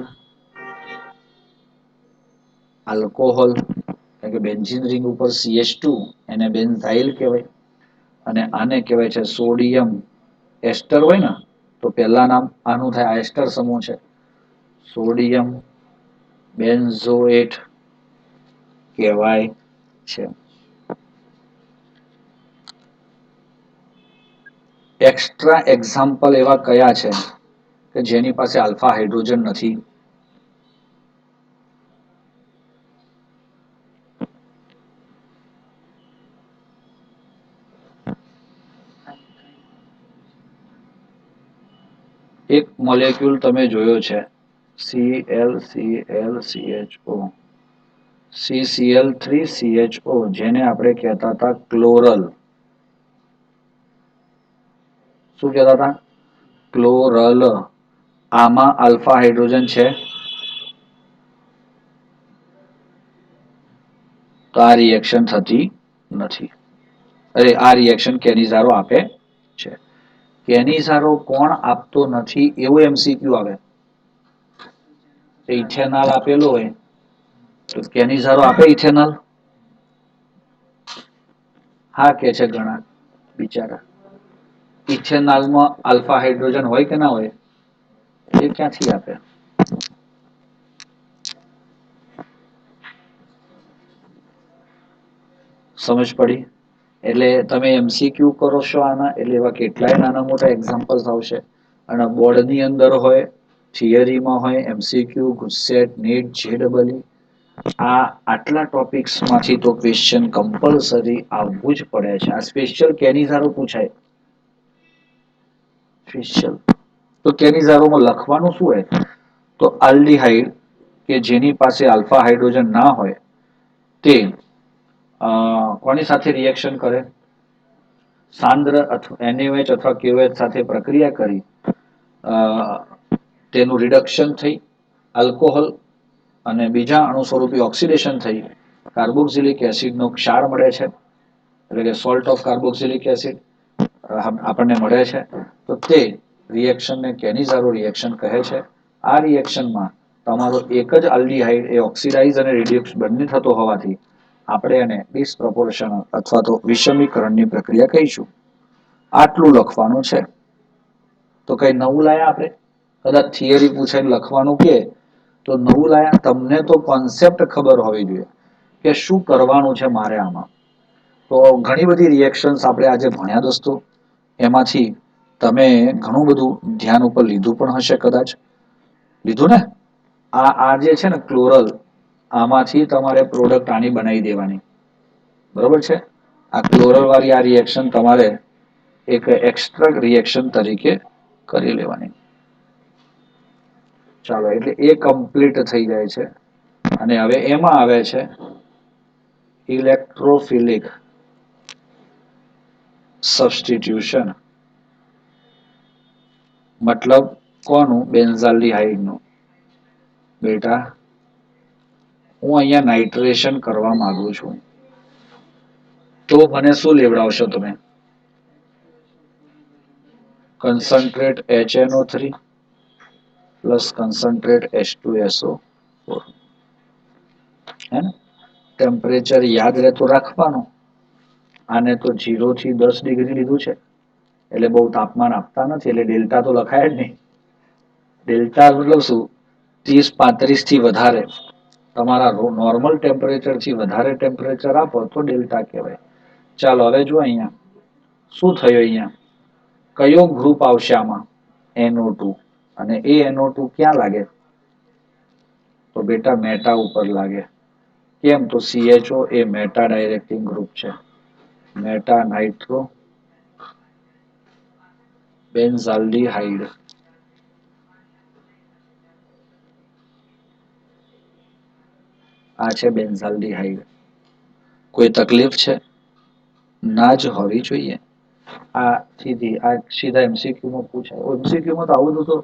આલ્કોહોલ, કારણ કે બેન્ઝીન રિંગ ઉપર CH2, એને બેન્ઝાઇલ કહેવાય. અને આને કહેવાય છે સોડિયમ એસ્ટર હોય ને, તો પહેલા નામ આનું થાય, આ એસ્ટર સમૂહ છે, સોડિયમ બેન્ઝોએટ કહેવાય છે. એક્સ્ટ્રા એક્ઝામ્પલ એવા કયા છે કે જેની પાસે આલ્ફા હાઇડ્રોજન નથી? એક મોલેક્યુલ તમે જોયો છે, ClClCHO, CCl3CHO, જેને આપણે કહેતા હતા ક્લોરલ. શું કહેતા હતા? ક્લોરલ. આમાં આલ્ફા હાઇડ્રોજન છે? તો આ રિએક્શન થતી નથી. અરે, આ રિએક્શન કેનિઝારો આપે છે. કેનિઝારો કોણ આપતો નથી એવું MCQ આવે. ઇથેનોલ આપેલું હોય તો કેનિઝારો આપે ઇથેનોલ? હા કે છે ઘણા બિચારા. ઇથેનોલમાં આલ્ફા હાઇડ્રોજન હોય કે ના હોય? એ ક્યાંથી આપે? સમજ પડી? એટલે તમે MCQ કરો છો આના, એટલે એવા કેટલાય નાના મોટા એક્ઝામ્પલ્સ આવશે. અને બોર્ડની અંદર હોય, થિયરીમાં હોય, MCQ, ગુજસેટ, નીટ, JEE, આ આટલા ટોપિક્સ માંથી તો ક્વેશ્ચન કમ્પલસરી આવવું જ પડે છે. આ સ્પેશિયલ કેની સારું પૂછાય? સ્પેશિયલ તો કેની સારુંમાં લખવાનું શું હોય? તો આલ્ડીહાઇડ કે જેની પાસે આલ્ફા હાઇડ્રોજન ના હોય તે કોની સાથે રિએક્શન કરે? સાંદ્ર અથવા NaOH અથવા KOH સાથે પ્રક્રિયા કરી તેનું રિડક્શન થઈ આલ્કોહોલ અને બીજા અણુ સ્વરૂપી ઓક્સિડેશન થઈ કાર્બોક્સિલિક એસિડનો ક્ષાર મળે છે, એટલે કે સોલ્ટ ઓફ કાર્બોક્સિલિક એસિડ આપણને મળે છે. તો તે રિએક્શનને કેનિઝારો રિએક્શન કહે છે. આ રિએક્શનમાં તમારો એક જ આલ્ડીહાઇડ એ ઓક્સિડાઇઝ અને રિડ્યુસ બંને થતો હોવાથી આપણે એને ડિસપ્રોપોર્શનલ અથવા તો વિષમીકરણની પ્રક્રિયા કહીશું. આટલું લખવાનું છે. તો કઈ નવું લાયા આપણે? કદાચ થિયરી પૂછાય લખવાનું કે તો નવું લાયા? તમને તો કોન્સેપ્ટ ખબર હોવી જોઈએ કે શું કરવાનું છે મારે આમાં. તો ઘણી બધી રિએક્શન્સ આપણે આજે ભણ્યા દોસ્તો. એમાંથી તમે ઘણું બધું ધ્યાન ઉપર લીધું પણ હશે, કદાચ લીધું ને? આ જે છે ને ક્લોરલ, આમાંથી તમારે પ્રોડક્ટ આની બનાવી દેવાની, બરોબર છે? આ ક્લોરલ વાળી આ રિએક્શન તમારે એક એક્સ્ટ્રા રિએક્શન તરીકે કરી લેવાની. ચાલો, એટલે એ કમ્પ્લીટ થઈ જાય છે. અને હવે એમાં આવે છે ઇલેક્ટ્રોફિલિક સબસ્ટિટ્યુશન, મતલબ કોનું? બેન્ઝાલ્ડિહાઇડનું. બેટા હું અહીંયા નાઇટ્રેશન કરવા માંગુ છું, તો મને શું લેવડાવશો તમે? કન્સન્ટ્રેટ HNO3 પ્લસ કન્સન્ટ્રેટ H2SO4. હે ને? ટેમ્પરેચર યાદ રહેતો રાખવાનું. આને તો 0 થી 10 ડિગ્રી લીધું છે, એટલે બહુ તાપમાન આપતા નથી, એટલે ડેલ્ટા તો લખાય જ નહીં. ડેલ્ટા મતલબ શું? 30-35 થી વધારે તમારા નોર્મલ ટેમ્પરેચર થી વધારે ટેમ્પરેચર આપો તો ડેલ્ટા કહેવાય. ચાલો હવે જો અહીંયા શું થયું? અહીંયા કયો ગ્રુપ આવશે આમાં? NO2. અને એ NO2 ક્યાં લાગે? તો બેટા મેટા ઉપર લાગે. કેમ? તો CHO એ મેટા ડાયરેક્ટિંગ ગ્રુપ છે. Meta nitro benzaldehyde. આ છે બેન્ઝાલ્ડિહાઇડ. કોઈ તકલીફ છે? ના જ હોવી જોઈએ. આ સીધા MCQ માં પૂછાય. MCQ માં તો આવું બધું તો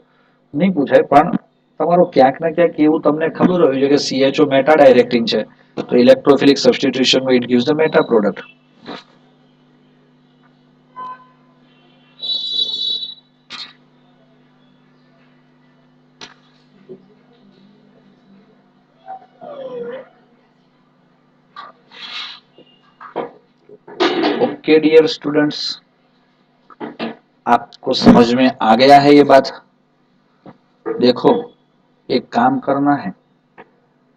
નહીં પૂછાય, પણ તમારું ક્યાંક ને ક્યાંક એવું તમને ખબર હોવી જોઈએ કે CHO મેટા ડાયરેક્ટિંગ છે, તો electrophilic substitution it gives the meta product. Okay dear students, आपको समझ में आ गया है ये बात? देखो, एक काम करना है.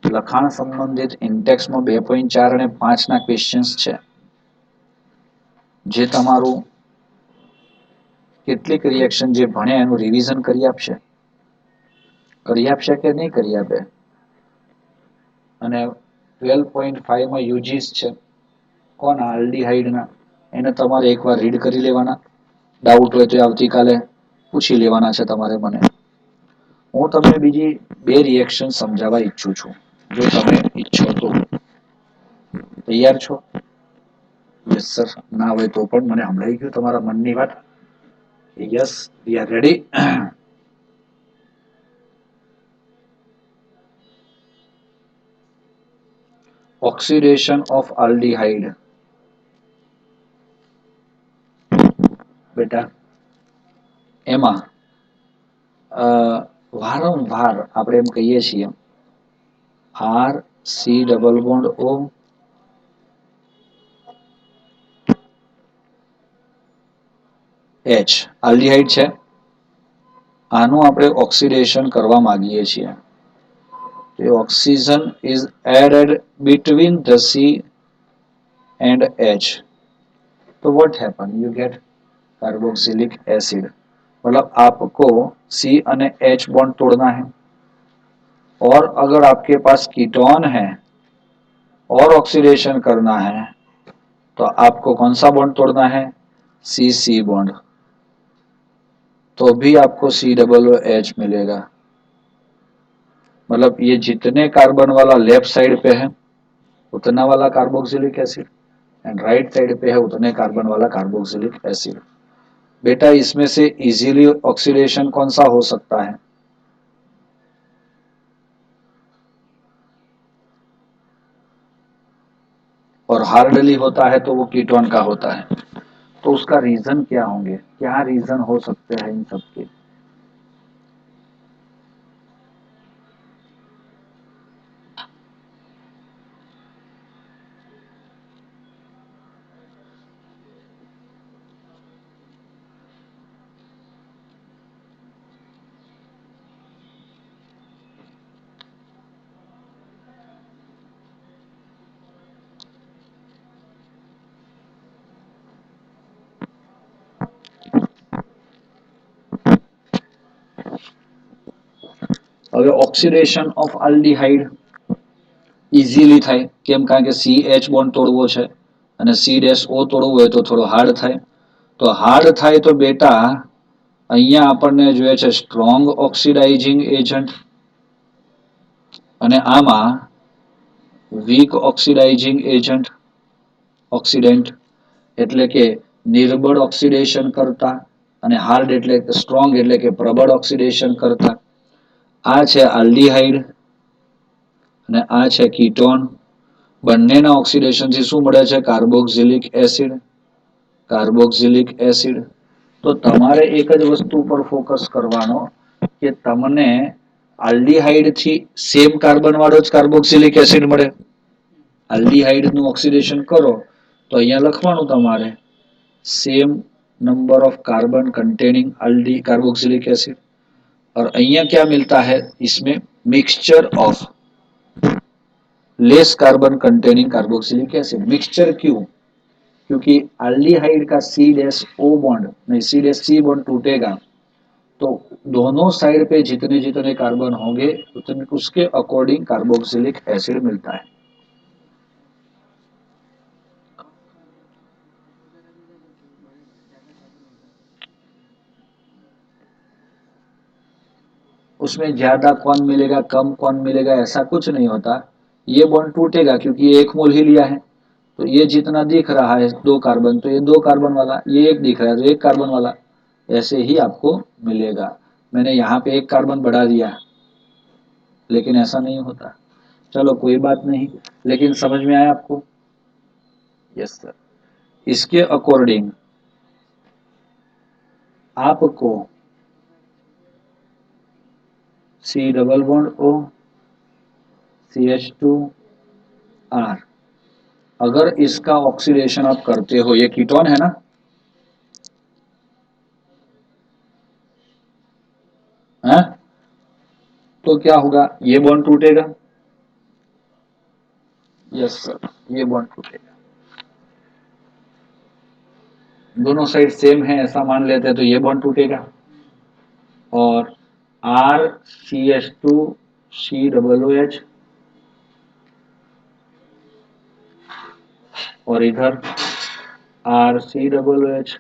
લખાણ સંબંધિત ઇન્ટેક્સમાં 2.4 અને 5 ના ક્વેશ્ચન્સ છે, જે તમારું કેટલીક રિએક્શન જે ભણ્યા એનું રિવિઝન કરી આપશે. કરી આપશે કે નહીં કરી આપે? અને 12.5 માં યુજીસ છે, કોના? આલ્ડીહાઇડના. એને તમારે એકવાર રીડ કરી લેવાના. ડાઉટ હોય તો આવતીકાલે પૂછી લેવાના છે તમારે મને. હું તમને બીજી 2 રિએક્શન સમજાવવા ઈચ્છું છું, જો તમે ઈચ્છો તો. તૈયાર છો? Yes sir. ના હોય તો પણ મને સંભળાઈ ગયું તમારા મનની વાત. Yes, we are ready. Oxidation of aldehyde. બેટા એમાં વારંવાર આપણે એમ કહીએ છીએ R C double bond O H aldehyde છે. આનું આપણે ઓક્સિડેશન કરવા માંગીએ છીએ. The oxygen is added between the C and H. So what happen? You get carboxylic acid. मतलब आपको C અને H बॉन्ड तोड़ना है और अगर आपके पास कीटोन है और ऑक्सीडेशन करना है तो आपको कौन सा बॉन्ड तोड़ना है? सी सी बॉन्ड. तो भी आपको COOH मिलेगा. मतलब ये जितने कार्बन वाला लेफ्ट साइड पे है उतना वाला carboxylic acid and right side पे है उतने कार्बन वाला कार्बोक्सिलिक एसिड. बेटा इसमें से इजीली ऑक्सीडेशन कौन सा हो सकता है? और हार्डली होता है तो वो कीटोन का होता है. तो उसका रीजन क्या होंगे? क्या रीजन हो सकते हैं इन सब के? હવે ઓક્સિડેશન ઓફ આલ્ડિહાઇડ ઇઝીલી થાય. કેમ? કારણ કે CH બોન્ડ તોડવો છે અને C-O તોડવું હોય તો થોડો હાર્ડ થાય. તો હાર્ડ થાય તો બેટા અહીંયા આપણને જોઈએ છે સ્ટ્રોંગ ઓક્સિડાઇઝિંગ એજન્ટ અને આમાં વીક ઓક્સિડાઇઝિંગ એજન્ટ ઓક્સિડન્ટ એટલે કે નિર્બળ ઓક્સિડેશન કરતા અને હાર્ડ એટલે સ્ટ્રોંગ એટલે કે પ્રબળ ઓક્સિડેશન કરતા. આ છે આલ્ડિહાઇડ અને આ છે કીટોન. બંનેના ઓક્સિડેશનથી શું મળે છે? Carboxylic acid. Carboxylic acid. તો તમારે એક જ વસ્તુ પર ફોકસ કરવાનો કે તમને આલ્ડિહાઇડ થી સેમ કાર્બન વાળો જ કાર્બોક્સિલિક એસિડ મળે. આલ્ડિહાઇડ નું ઓક્સિડેશન કરો તો અહીંયા લખવાનું તમારે same number of carbon containing अल्डी carboxylic acid और અહીંયા क्या मिलता है? इसमें mixture of less carbon containing carboxylic acid. Mixture क्यों? क्योंकि एल्डिहाइड का C-O बॉन्ड नहीं C बॉन्ड टूटेगा तो दोनों साइड पे जितने जितने कार्बन होंगे उतने उसके अकॉर्डिंग कार्बोक्सिलिक एसिड मिलता है. उसमें ज्यादा कौन मिलेगा कम कौन मिलेगा ऐसा कुछ नहीं होता. ये बॉन्ड टूटेगा क्योंकि ये 1 मोल ही लिया है तो ये जितना दिख रहा है 2 कार्बन तो ये 2 कार्बन वाला, ये 1 दिख रहा है तो 1 कार्बन वाला, ऐसे ही आपको मिलेगा. मैंने यहाँ पे 1 कार्बन बढ़ा दिया लेकिन ऐसा नहीं होता. चलो कोई बात नहीं, लेकिन समझ में आया आपको? Yes sir. इसके अकॉर्डिंग आपको C double bond O CH2R अगर इसका ऑक्सीडेशन आप करते हो, ये कीटोन है ना, है? तो क्या होगा? ये बॉन्ड टूटेगा. यस सर, ये बॉन्ड टूटेगा. दोनों साइड सेम है ऐसा मान लेते हैं तो ये बॉन्ड टूटेगा और RCH2COOH और इधर RCOOH.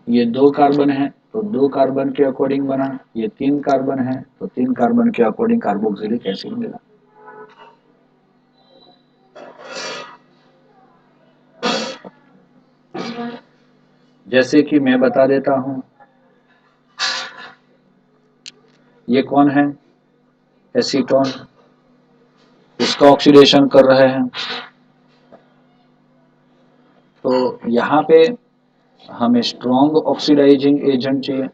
ये 2 कार्बन है तो 2 कार्बन के अकॉर्डिंग बना, ये 3 कार्बन है तो 3 कार्बन के अकॉर्डिंग कार्बोक्सिलिक एसिड मिला. जैसे कि मैं बता देता हूं, ये कौन है? एसीटोन. इसका ऑक्सीडेशन कर रहे हैं तो यहाँ पे हमें स्ट्रॉन्ग ऑक्सीडाइजिंग एजेंट चाहिए.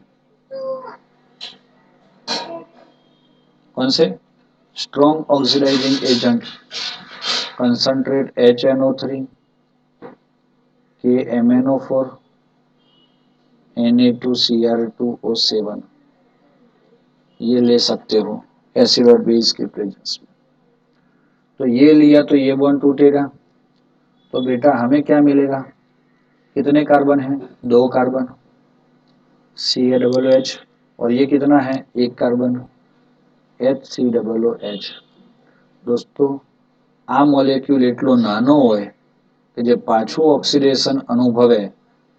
कौन से? Strong oxidising agent. Concentrate HNO3 KMNO4 Na2Cr2O7 ये ले सकते हो एसिड और बेस के प्रेजेंस में। तो ये लिया तो ये बॉन्ड टूटेगा, तो बेटा हमें क्या मिलेगा, कितने कार्बन हैं, 2 कार्बन CaOH, और ये कितना है, 1 कार्बन HCOOH। दोस्तों આ મોલેક્યુલ એટલો નાનો હોય કે જે પાછું ઓક્સિડેશન અનુભવે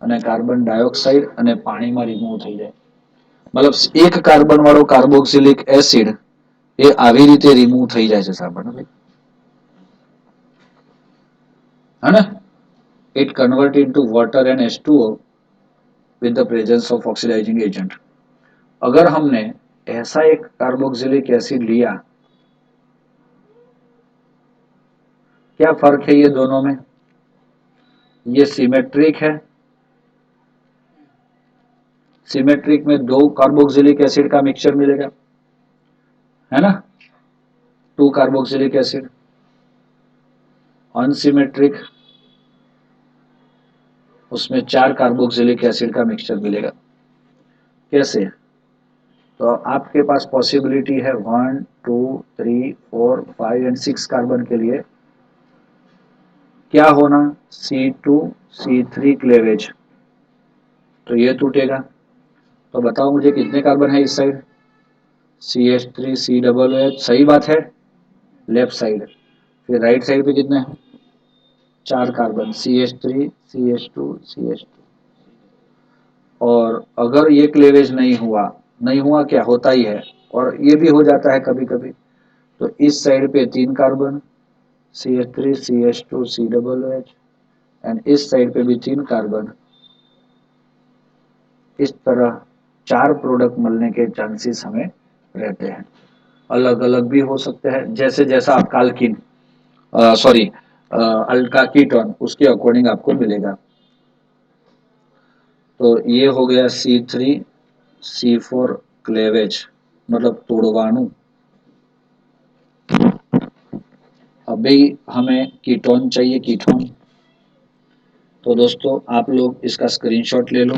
અને કાર્બન ડાયોક્સાઇડ અને પાણીમાં રિમૂવ થઈ જાય। મતલબ એક કાર્બન વાળો કાર્બોક્સિલિક એસિડ એ આવી રીતે રિમૂવ થઈ જાય છે સાંભળો है ना। It convert into water and H2O with the presence of oxidizing agent. अगर हमने ऐसा एक कार्बोक्सिलिक एसिड लिया, क्या फर्क है ये दोनों में, ये सिमेट्रिक है, सिमेट्रिक में 2 कार्बोक्सिलिक एसिड का मिक्सचर मिलेगा, है ना, 2 कार्बोक्सिलिक एसिड। अनसिमेट्रिक उसमें 4 कार्बोक्सिलिक एसिड का मिक्सचर मिलेगा। कैसे, तो आपके पास पॉसिबिलिटी है 1 2 3 4 5 एंड 6 कार्बन के लिए क्या होना, C2C3 क्लेवेज, तो ये टूटेगा। तो बताओ मुझे कितने कार्बन है इस साइड, CH3COOH, सही बात है, लेफ्ट साइड। फिर राइट साइड पे कितने हैं, 4 कार्बन CH3CH2CH2। और अगर ये क्लेवेज नहीं हुआ, नहीं हुआ क्या होता ही है, और ये भी हो जाता है कभी कभी, तो इस साइड पे 3 कार्बन CH3CH2COOH, एंड इस साइड पे भी 3 कार्बन। इस तरह 4 प्रोडक्ट मिलने के चांसेस हमें रहते हैं। अलग अलग भी हो सकते हैं, जैसे जैसा आप काल्किन सॉरी अल्का कीटोन उसके अकॉर्डिंग आपको मिलेगा। तो ये हो गया C3C4 क्लेवेज, मतलब तोड़वाणु। अभी हमें कीटोन चाहिए, कीटोन। तो दोस्तों आप लोग इसका स्क्रीनशॉट ले लो।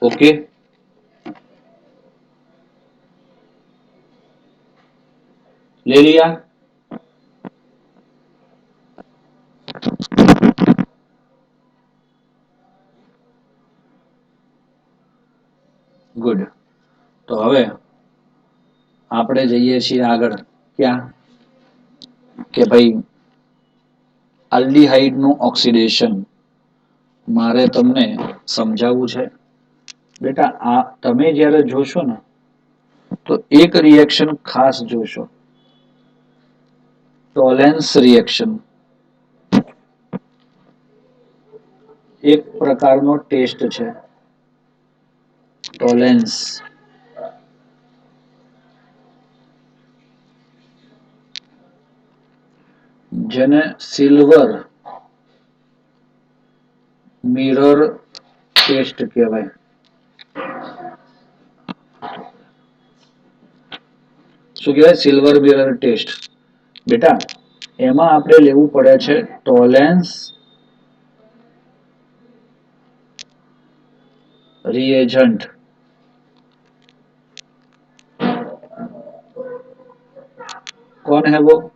ओके, ले लिया। गुड। तो હવે આપણે જઈએ છીએ આગળ, ક્યાં કે ભાઈ આલ્ડીહાઇડનું ઓક્સિડેશન મારે તમને સમજાવવું છે। બેટા આ તમે જ્યારે જોશો ને તો એક રિએક્શન ખાસ જોશો, ટોલેન્સ રિએક્શન। એક પ્રકારનો ટેસ્ટ છે ટોલેન્સ, જેને સિલ્વર મિરર ટેસ્ટ કહેવાય। શું કહેવાય, સિલ્વર મિરર ટેસ્ટ। બેટા એમાં આપણે લેવું પડે છે ટોલેન્સ रिएजेंट। कौन है वो,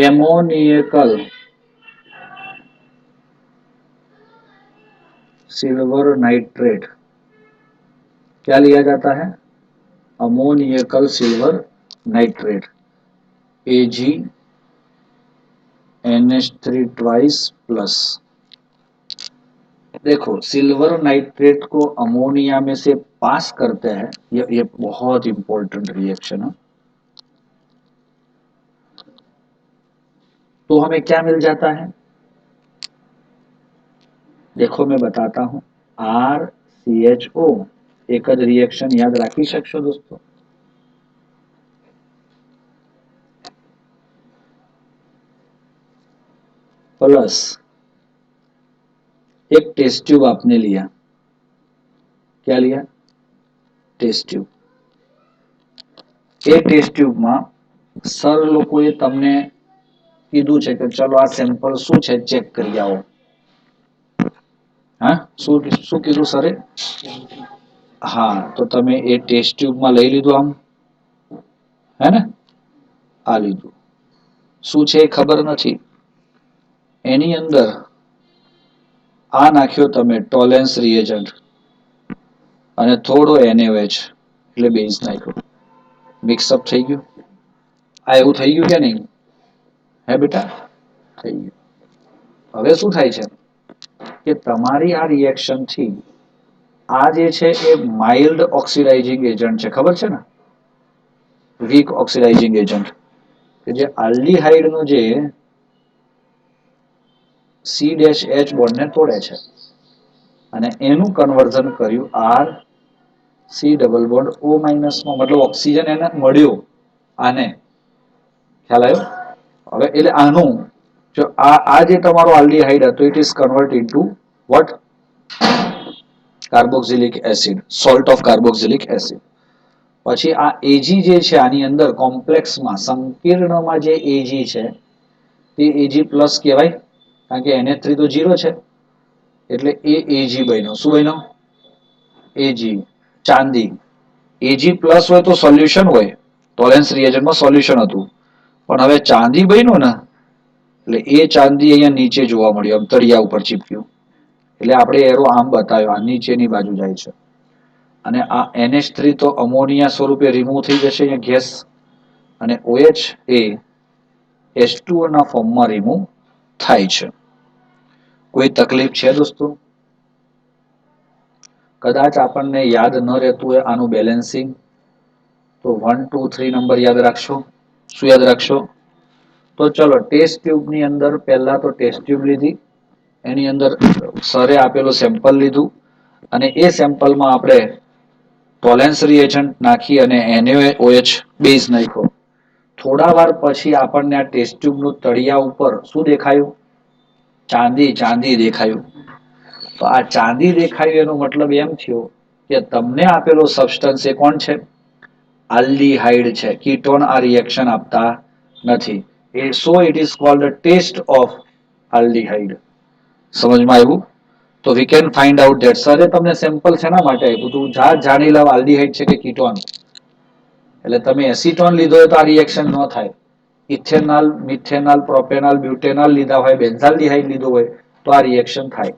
एमोनियकल सिल्वर नाइट्रेट। क्या लिया जाता है, ammoniacal silver nitrate, AgNH3 twice plus. देखो सिल्वर नाइट्रेट को अमोनिया में से पास करते हैं, ये बहुत इंपॉर्टेंट रिएक्शन है। तो हमें क्या मिल जाता है, देखो मैं बताता हूं, RCHO એક જ રિએક્શન યાદ રાખી શકશો દોસ્તો? प्लस एक टेस्ट ट्यूब आपने लिया, क्या लिया? Test tube. એ ટેસ્ટ ટ્યુબમાં સર લોકોએ તમને કીધું છે કે ચલો આ સેમ્પલ શું છે ચેક કરી આવો. હા, શું શું કીધું સરે? હા, તો તમે એ ટેસ્ટ ટ્યુબમાં લઈ લીધું આમ, હે ને? આ લીધું. શું છે એ ખબર નથી. એની અંદર આ નાખ્યો તમે ટોલેન્સ રિએજન્ટ અને થોડો NaOH એટલે બેઝ નાખ્યો. મિક્સઅપ થઈ ગયું. આ એવું થઈ ગયું કે નહીં? હે બેટા? થઈ ગયું. હવે શું થાય છે કે તમારી આ રિએક્શન થી આ જે છે એ માઇલ્ડ ઓક્સિડાઇઝિંગ એજન્ટ છે, ખબર છે ને? વીક ઓક્સિડાઇઝિંગ એજન્ટ કે જે આલ્ડીહાઇડ નો જે C-H બોન્ડને તોડે છે અને એનું કન્વર્ઝન કર્યું R C double bond O minus માં, મતલબ ઓક્સિજન એને મળ્યો આને, ખ્યાલ આવ્યો? હવે એટલે આનું જો આ જે તમારો આલ્ડીહાઇડ હતો it is convert into what? Carboxylic acid, salt of carboxylic acid. પછી આ Ag જે છે આની અંદર કોમ્પ્લેક્સમાં સંકીર્ણમાં જે Ag છે તે Ag પ્લસ કહેવાય, કારણ કે NH3 તો 0 છે એટલે એ Ag બન્યો. શું બન્યો? Ag. ચાંદી Ag પ્લસ હોય તો સોલ્યુશન હોય, ટોલેન્સ રિએજન્ટમાં સોલ્યુશન હતું, પણ હવે ચાંદી બન્યું ને એટલે એ ચાંદી અહીંયા નીચે જોવા મળ્યું, આમ તળિયા ઉપર ચીપક્યું. એટલે આપણે એરો આમ બતાવ્યો, આ નીચેની બાજુ જાય છે અને આ NH3 તો અમોનિયા સ્વરૂપે રિમૂવ થઈ જશે અહીંયા ગેસ, અને OH એ H2O ના ફોર્મમાં રિમૂવ થાય છે. કોઈ તકલીફ છે દોસ્તો? કદાચ આપણને યાદ ન રહેતું હોય આનું બેલેન્સિંગ તો 1 2 3 નંબર યાદ રાખશો. શું યાદ રાખશો? તો ચલો ટેસ્ટ ટ્યુબની અંદર પહેલા તો ટેસ્ટ ટ્યુબ લીધી, એની અંદર સરે આપેલું સેમ્પલ લીધું અને એ સેમ્પલમાં આપણે ટોલેન્સ રિએજન્ટ નાખી અને NaOH બેઝ નાખ્યો. થોડા વાર પછી આપણને આ ટેસ્ટ ટ્યુબનું તળિયા ઉપર શું દેખાયું? ચાંદી. ચાંદી દેખાયું. તો આ ચાંદી દેખાયું એનો મતલબ એમ થયો કે તમને આપેલો સબસ્ટન્સ એ કોણ છે? આલ્ડીહાઇડ છે. કીટોન આ રિએક્શન આપતા નથી. So it is called test of aldehyde. સમજમાં આવ્યું? તો we can find out that. સરે તમને સેમ્પલ શેના માટે આપ્યું હતું? જાણી લો આલ્ડીહાઇડ છે કે કીટોન. એટલે તમે એસિટોન લીધો હોય તો આ રિએક્શન ન થાય. ઇથેનોલ, મિથેનોલ, પ્રોપેનોલ, બ્યુટેનોલ લીધા હોય, બેન્ઝાલ્ડીહાઇડ લીધો હોય તો આ રિએક્શન થાય.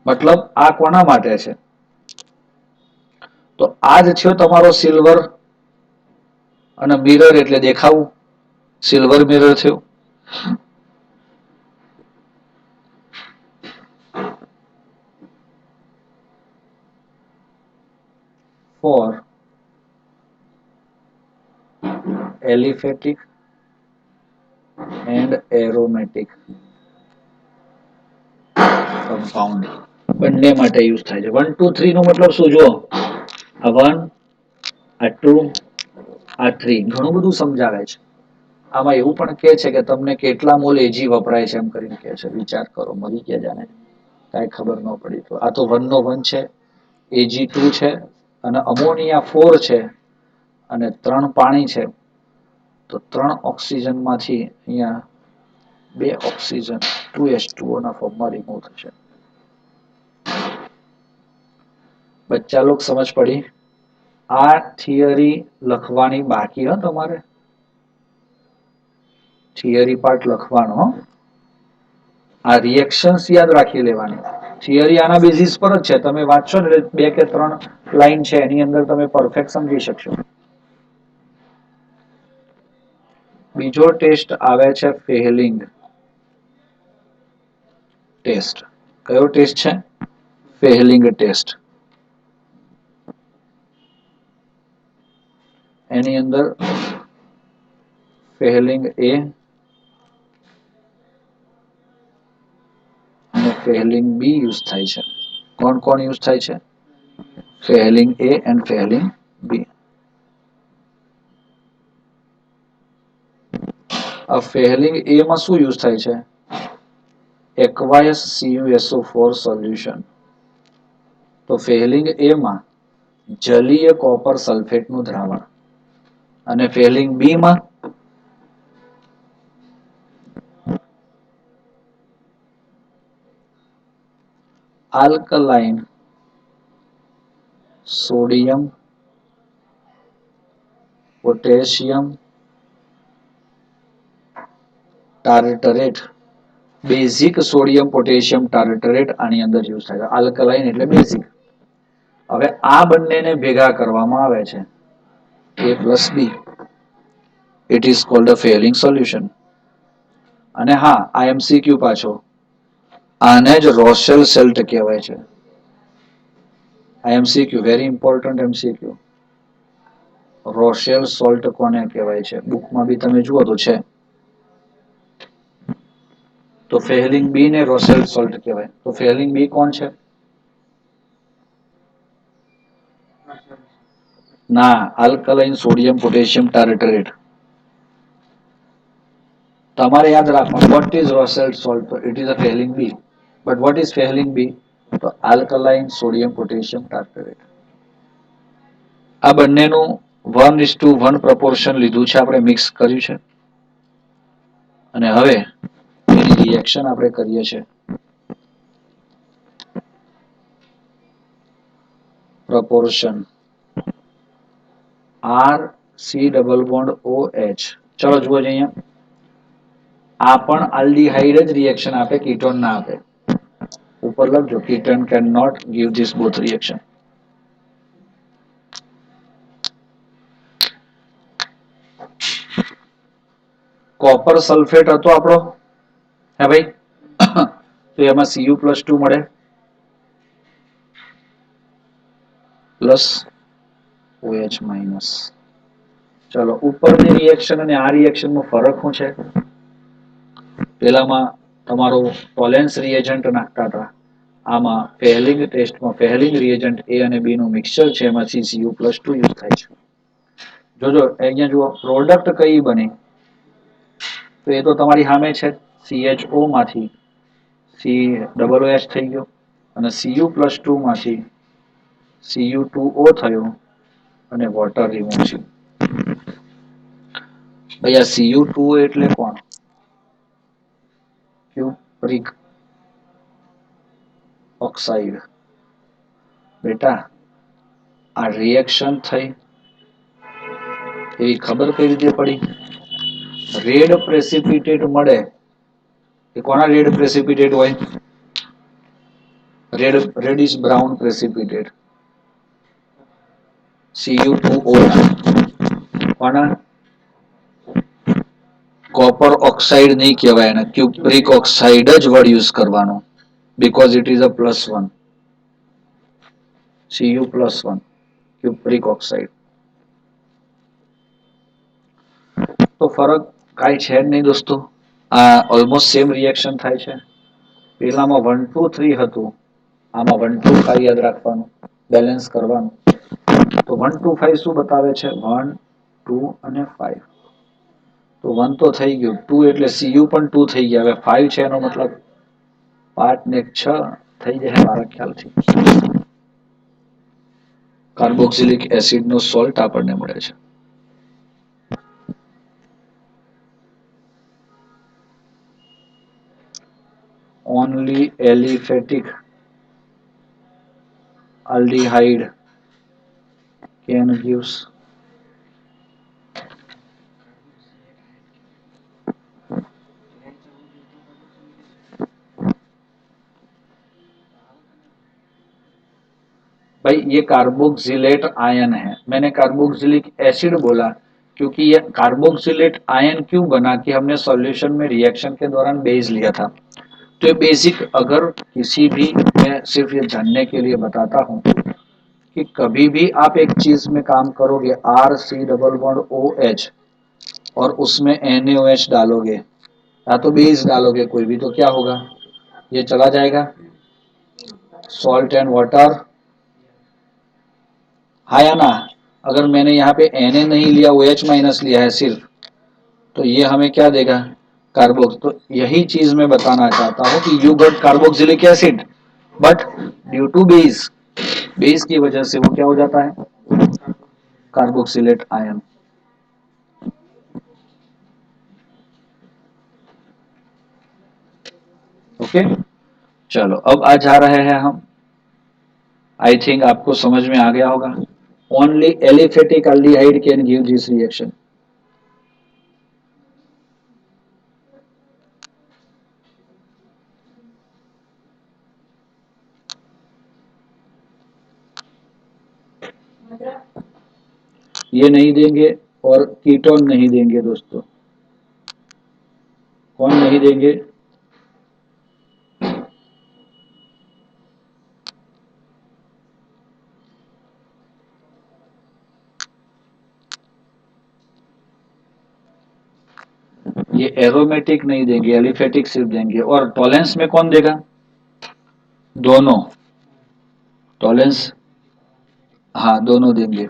મતલબ આ કોના માટે છે? તો આ જ છે તમારો સિલ્વર અને મિરર એટલે દેખાવું. સિલ્વર મિરર થયું. For aliphatic and aromatic compound બંને માટે યુઝ થાય છે. 1 2 3 નો મતલબ શું? જુઓ, આ 1, આ 2, આ 3 ઘણું બધું સમજાવે છે. આમાં એવું પણ કહે છે કે તમને કેટલા મોલ Ag વપરાય છે એમ કરીને કહે છે. વિચાર કરો, મરી ગયા જાણે કાંઈ ખબર ન પડી તો. આ તો 1 નો 1 છે, Ag2 છે અને અમોનિયા 4 છે અને 3 પાણી છે. તો 3 ઓક્સિજનમાંથી અહીંયા 2 ઓક્સિજન 2H2O ના ફોર્મમાં રિમૂવ થશે. બચ્ચા લોગ સમજ પડી? આ થિયરી લખવાની બાકી હો તમારે. થિયરી પાર્ટ લખવાનો. આ રિએક્શન્સ યાદ રાખી લેવાની. થિયરી આના બેઝિસ પર જ છે. તમે વાંચશો ને 2 કે 3 લાઈન છે એની અંદર તમે પરફેક્ટ સમજી શકશો. બીજો ટેસ્ટ આવે છે ફેહલિંગ ટેસ્ટ. કયો ટેસ્ટ છે? ફેહલિંગ ટેસ્ટ. એની અંદર ફેહલિંગ A અને ફેહલિંગ B યુઝ થાય છે. કોણ કોણ યુઝ થાય છે? Fehling A and Fehling B. આ ફેલિંગ A માં શું યુઝ થાય છે? aqueous CuSO4 solution. તો ફેલિંગ A માં જલીય કોપર સલ્ફેટનું દ્રાવણ અને ફેલિંગ B માં alkaline sodium potassium ટાર્ટરેટ. Basic sodium potassium ટાર્ટરેટ આની અંદર યુઝ થાય છે. આલ્કલાઇન એટલે બેઝિક. હવે આ બંનેને ભેગા કરવામાં આવે છે A plus B. It is called a failing solution. અને હા, આ MCQ પાછો, આને જ રોસેલ સેલ્ટ કહેવાય છે. આ MCQ very important MCQ. Rochelle salt કોને કહેવાય છે? બુકમાં બી તમે જુઓ તો છે. તો ફેલિંગ બી ને રોસેલ સોલ્ટ કહેવાય. તો ફેલિંગ બી કોણ છે? ના, આલ્કલાઇન સોડિયમ પોટેશિયમ ટાર્ટરેટ. તમારે યાદ રાખવાનું, what is Rochelle salt? It is a Fehling B. But what is Fehling B? તો આલ્કલાઇન સોડિયમ પોટેશિયમ ટાર્ટરેટ. આ બંનેનું 1:1 પ્રપોર્શન લીધું છે, આપણે મિક્સ કર્યું છે. અને હવે એની રિએક્શન આપણે કરીએ છીએ. Proportion RC double bond OH. ચલો જુઓ અહીંયા, આ પણ આલ્ડીહાઇડ જ રિએક્શન આપે, કીટોન ના આપે. ઉપર લખજો, ketone can not give this both reaction. Copper sulphate હતો આપણો, હે ભાઈ? તો એમાં Cu+2 મળે પ્લસ OH માઇનસ. ચલો, ઉપરની રિએક્શન અને આ રિએક્શનમાં ફરક શું છે? પેલામાં તમારો ટોલેન્સ રિએજન્ટ નાખતા હતા, આમાં ફેલિંગ ટેસ્ટમાં ફેલિંગ રિએજન્ટ A અને B નું મિક્સચર છે, એમાંથી Cu+2 યુઝ થાય છે. જોજો અહીંયા જુઓ, પ્રોડક્ટ કઈ બની? તો એ તો તમારી સામે છે, CHO માંથી COOH થઈ ગયો અને Cu+2 માંથી Cu2O થયો અને વોટર રિમૂવ છે. ભાઈ આ Cu2O એટલે કોણ? Cupric oxide. બેટા આ રિએક્શન થઈ એવી ખબર કઈ રીતે પડી? રેડ પ્રેસિપિટેટ મળે એ કોના રેડ પ્રેસિપિટેટ હોય? Reddish brown પ્રેસિપિટેટ. Cu2O કોના? કોપર ઓક્સાઇડ નહીં કહેવાય, એને ક્યુપ્રિક ઓક્સાઇડ જ વર્ડ યુઝ કરવાનો, because it is a +1. Cu+1 cupric oxide. તો ફરક કાંઈ છે જ નહીં દોસ્તો, આ ઓલમોસ્ટ સેમ રિએક્શન થાય છે. પેલામાં 1 2 3 હતું, આમાં 1 2 5 યાદ રાખવાનું, બેલેન્સ કરવાનું. તો 1 2 5 શું બતાવે છે? 1 2 અને 5. તો 1 તો થઈ ગયું, 2 એટલે Cu પણ 2 થઈ ગયા. હવે 5 છે, એનો મતલબ 5 ને 6 થઈ જાય મારા ખ્યાલથી. કાર્બોક્સિલિક એસિડ નો સોલ્ટ આપણને મળે છે. only aliphatic aldehyde can gives भाई ये कार्बोक्सिलेट आयन है, मैंने कार्बोक्सिलिक एसिड बोला क्योंकि ये कार्बोक्सिलेट आयन क्यों बना कि हमने सॉल्यूशन में रिएक्शन के दौरान बेस लिया था. तो ये बेसिक अगर किसी भी, मैं सिर्फ ये जानने के लिए बताता हूँ कि कभी भी आप एक चीज में काम करोगे, RC डबल बॉन्ड OH और उसमें NaOH डालोगे या तो बेस डालोगे कोई भी, तो क्या होगा? ये चला जाएगा, सॉल्ट एंड वाटर हाँ या ना? अगर मैंने यहाँ पे Na नहीं लिया, OH माइनस लिया है सिर्फ, तो ये हमें क्या देगा? कार्बोक्स। तो यही चीज मैं बताना चाहता हूँ कि you got carboxylic acid, but due to base, base की वजह से वो क्या हो जाता है? Carboxylate ion. ओके, चलो अब आ जा रहे हैं हम, आई थिंक आपको समझ में आ गया होगा। Only aliphatic aldehyde can give this reaction. ये नहीं देंगे और कीटोन नहीं देंगे दोस्तों। कौन नहीं देंगे? ये एरोमेटिक नहीं देंगे, एलिफेटिक सिर्फ देंगे। और टॉलेंस में कौन देगा? दोनों। टॉलेंस, हाँ दोनों देंगे।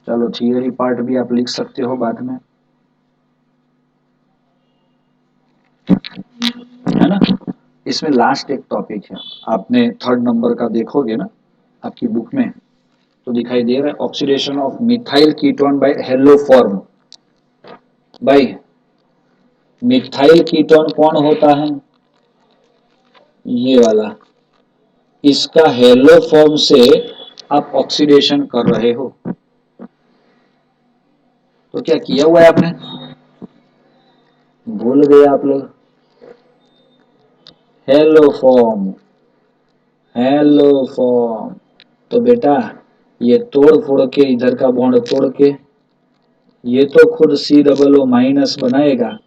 चलो थियरी पार्ट भी आप लिख सकते हो बाद में, है ना? इसमें लास्ट एक टॉपिक है, आपने 3rd नंबर का देखोगे ना आपकी बुक में, तो दिखाई दे रहा है oxidation of methyl ketone by haloform. भाई मिथाइल कीटोन कौन होता है? ये वाला। इसका हेलो फॉर्म से आप ऑक्सीडेशन कर रहे हो, तो क्या किया हुआ है आपने? भूल गए आप लोग? Hello form, hello form. तो बेटा ये तोड़ फोड़ के, इधर का बॉन्ड तोड़ के, ये तो खुद C+O माइनस बनाएगा।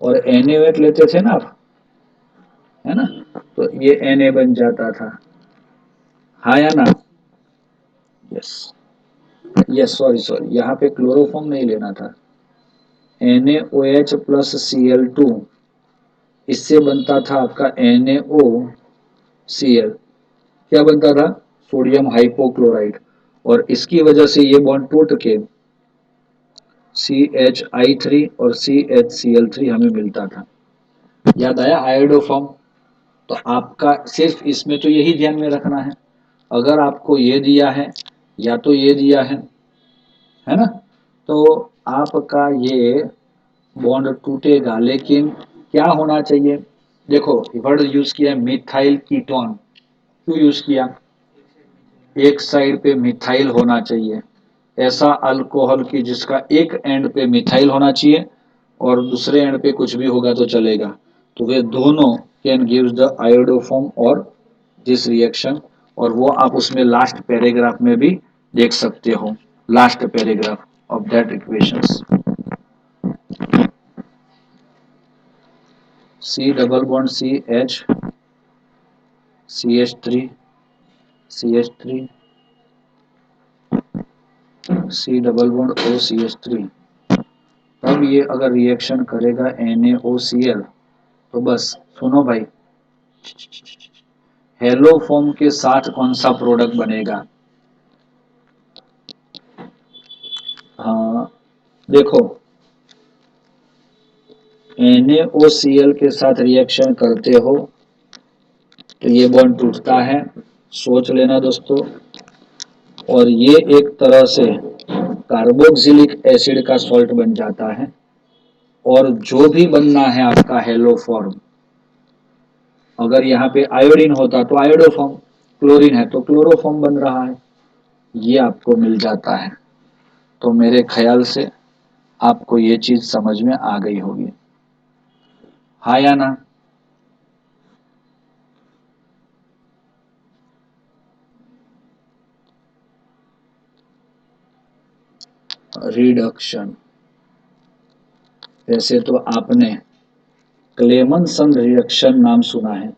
और Na लेते थे ना आप, है ना? तो ये Na बन जाता था, हाँ या ना? यस, यस, सॉरी सॉरी, यहाँ पे क्लोरोफॉर्म नहीं लेना था। NaOH प्लस Cl2, इससे बनता था आपका NaOCl। क्या बनता था? Sodium hypochloride. और इसकी वजह से ये बॉन्ड टूट के CHI3 और CHCl3 हमें मिलता था। याद आया आयोडोफॉर्म? तो आपका सिर्फ इसमें तो यही ध्यान में रखना है, अगर आपको ये दिया है या तो ये दिया है ना, तो आपका ये बॉन्ड टूटेगा। लेकिन क्या होना चाहिए? देखो वर्ड यूज किया है मिथाइल कीटोन, क्यों यूज किया? एक साइड पे मिथाइल होना चाहिए, ऐसा अल्कोहल की जिसका एक एंड पे मिथाइल होना चाहिए और दूसरे एंड पे कुछ भी होगा तो चलेगा। तो वे दोनों कैन गिव द आयोडोफॉर्म और दिस रिएक्शन। और वो आप उसमें लास्ट पैराग्राफ में भी देख सकते हो, last paragraph of that equations. C double bond CH, CH3, CH3, C double bond OCH3। तब ये अगर रिएक्शन करेगा NaOCl, तो बस सुनो भाई, हेलो फॉर्म के साथ कौन सा प्रोडक्ट बनेगा? हाँ देखो, NaOCl के साथ रिएक्शन करते हो तो ये बॉन्ड टूटता है, सोच लेना दोस्तों। और ये एक तरह से कार्बोक्सिलिक एसिड का सॉल्ट बन जाता है। और जो भी बनना है आपका हेलो फॉर्म, अगर यहाँ पे आयोडीन होता तो आयोडोफॉर्म, क्लोरीन है तो क्लोरोफॉर्म बन रहा है, ये आपको मिल जाता है। तो मेरे ख्याल से आपको ये चीज समझ में आ गई होगी, हाँ या ना? रिडक्शन, वैसे तो आपने क्लेमनसन रिडक्शन नाम सुना है,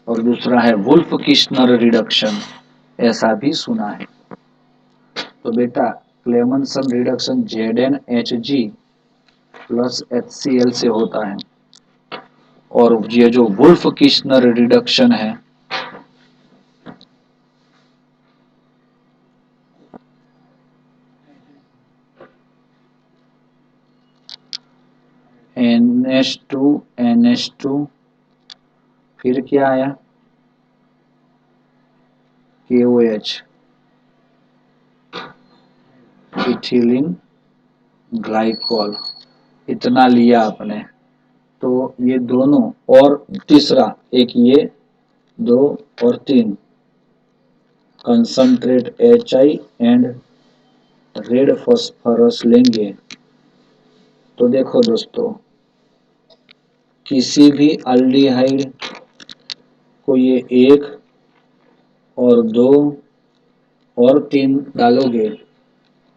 और दूसरा है वुल्फ किश्नर रिडक्शन, ऐसा भी सुना है। तो बेटा क्लेमनसन रिडक्शन ZnHg प्लस HCl से होता है, और ये जो वुल्फ किश्नर रिडक्शन है NH2 फिर क्या आया KOH इथिलीन ग्लाइकॉल, इतना लिया आपने। तो ये दोनों और तीसरा एक ये 2 और 3 concentrate HI and red phosphorus लेंगे तो देखो दोस्तों, किसी भी अल्डिहाइड को ये 1 और 2 और 3 डालोगे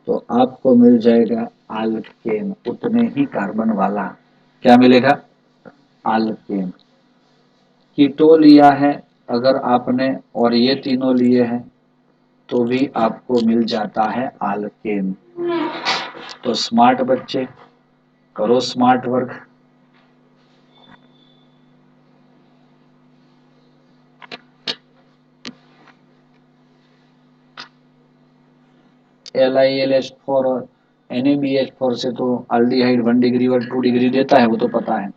तो आपको मिल जाएगा आल्केन, उतने ही कार्बन वाला। क्या मिलेगा? आल्केन। कीटो लिया है अगर आपने और ये तीनों लिए हैं तो भी आपको मिल जाता है आल्केन। तो स्मार्ट बच्चे करो स्मार्ट वर्क। LiLH4 और NaBH4 से तो अल्डिहाइड 1 डिग्री और 2 डिग्री देता है, वो तो पता है,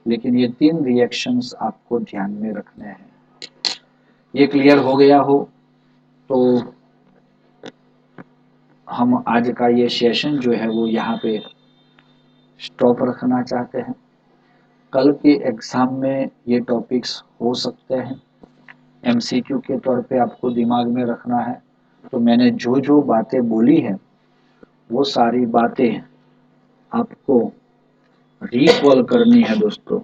लेकिन ये 3 रिएक्शंस आपको ध्यान में रखने हैं। ये क्लियर हो गया हो तो हम आज का ये सेशन जो है वो यहाँ पे स्टॉप रखना चाहते हैं। कल के एग्जाम में ये टॉपिक्स हो सकते हैं, MCQ के तौर पे आपको दिमाग में रखना है। तो मैंने जो जो बातें बोली हैं वो सारी बातें आपको रिकॉल करनी है दोस्तों।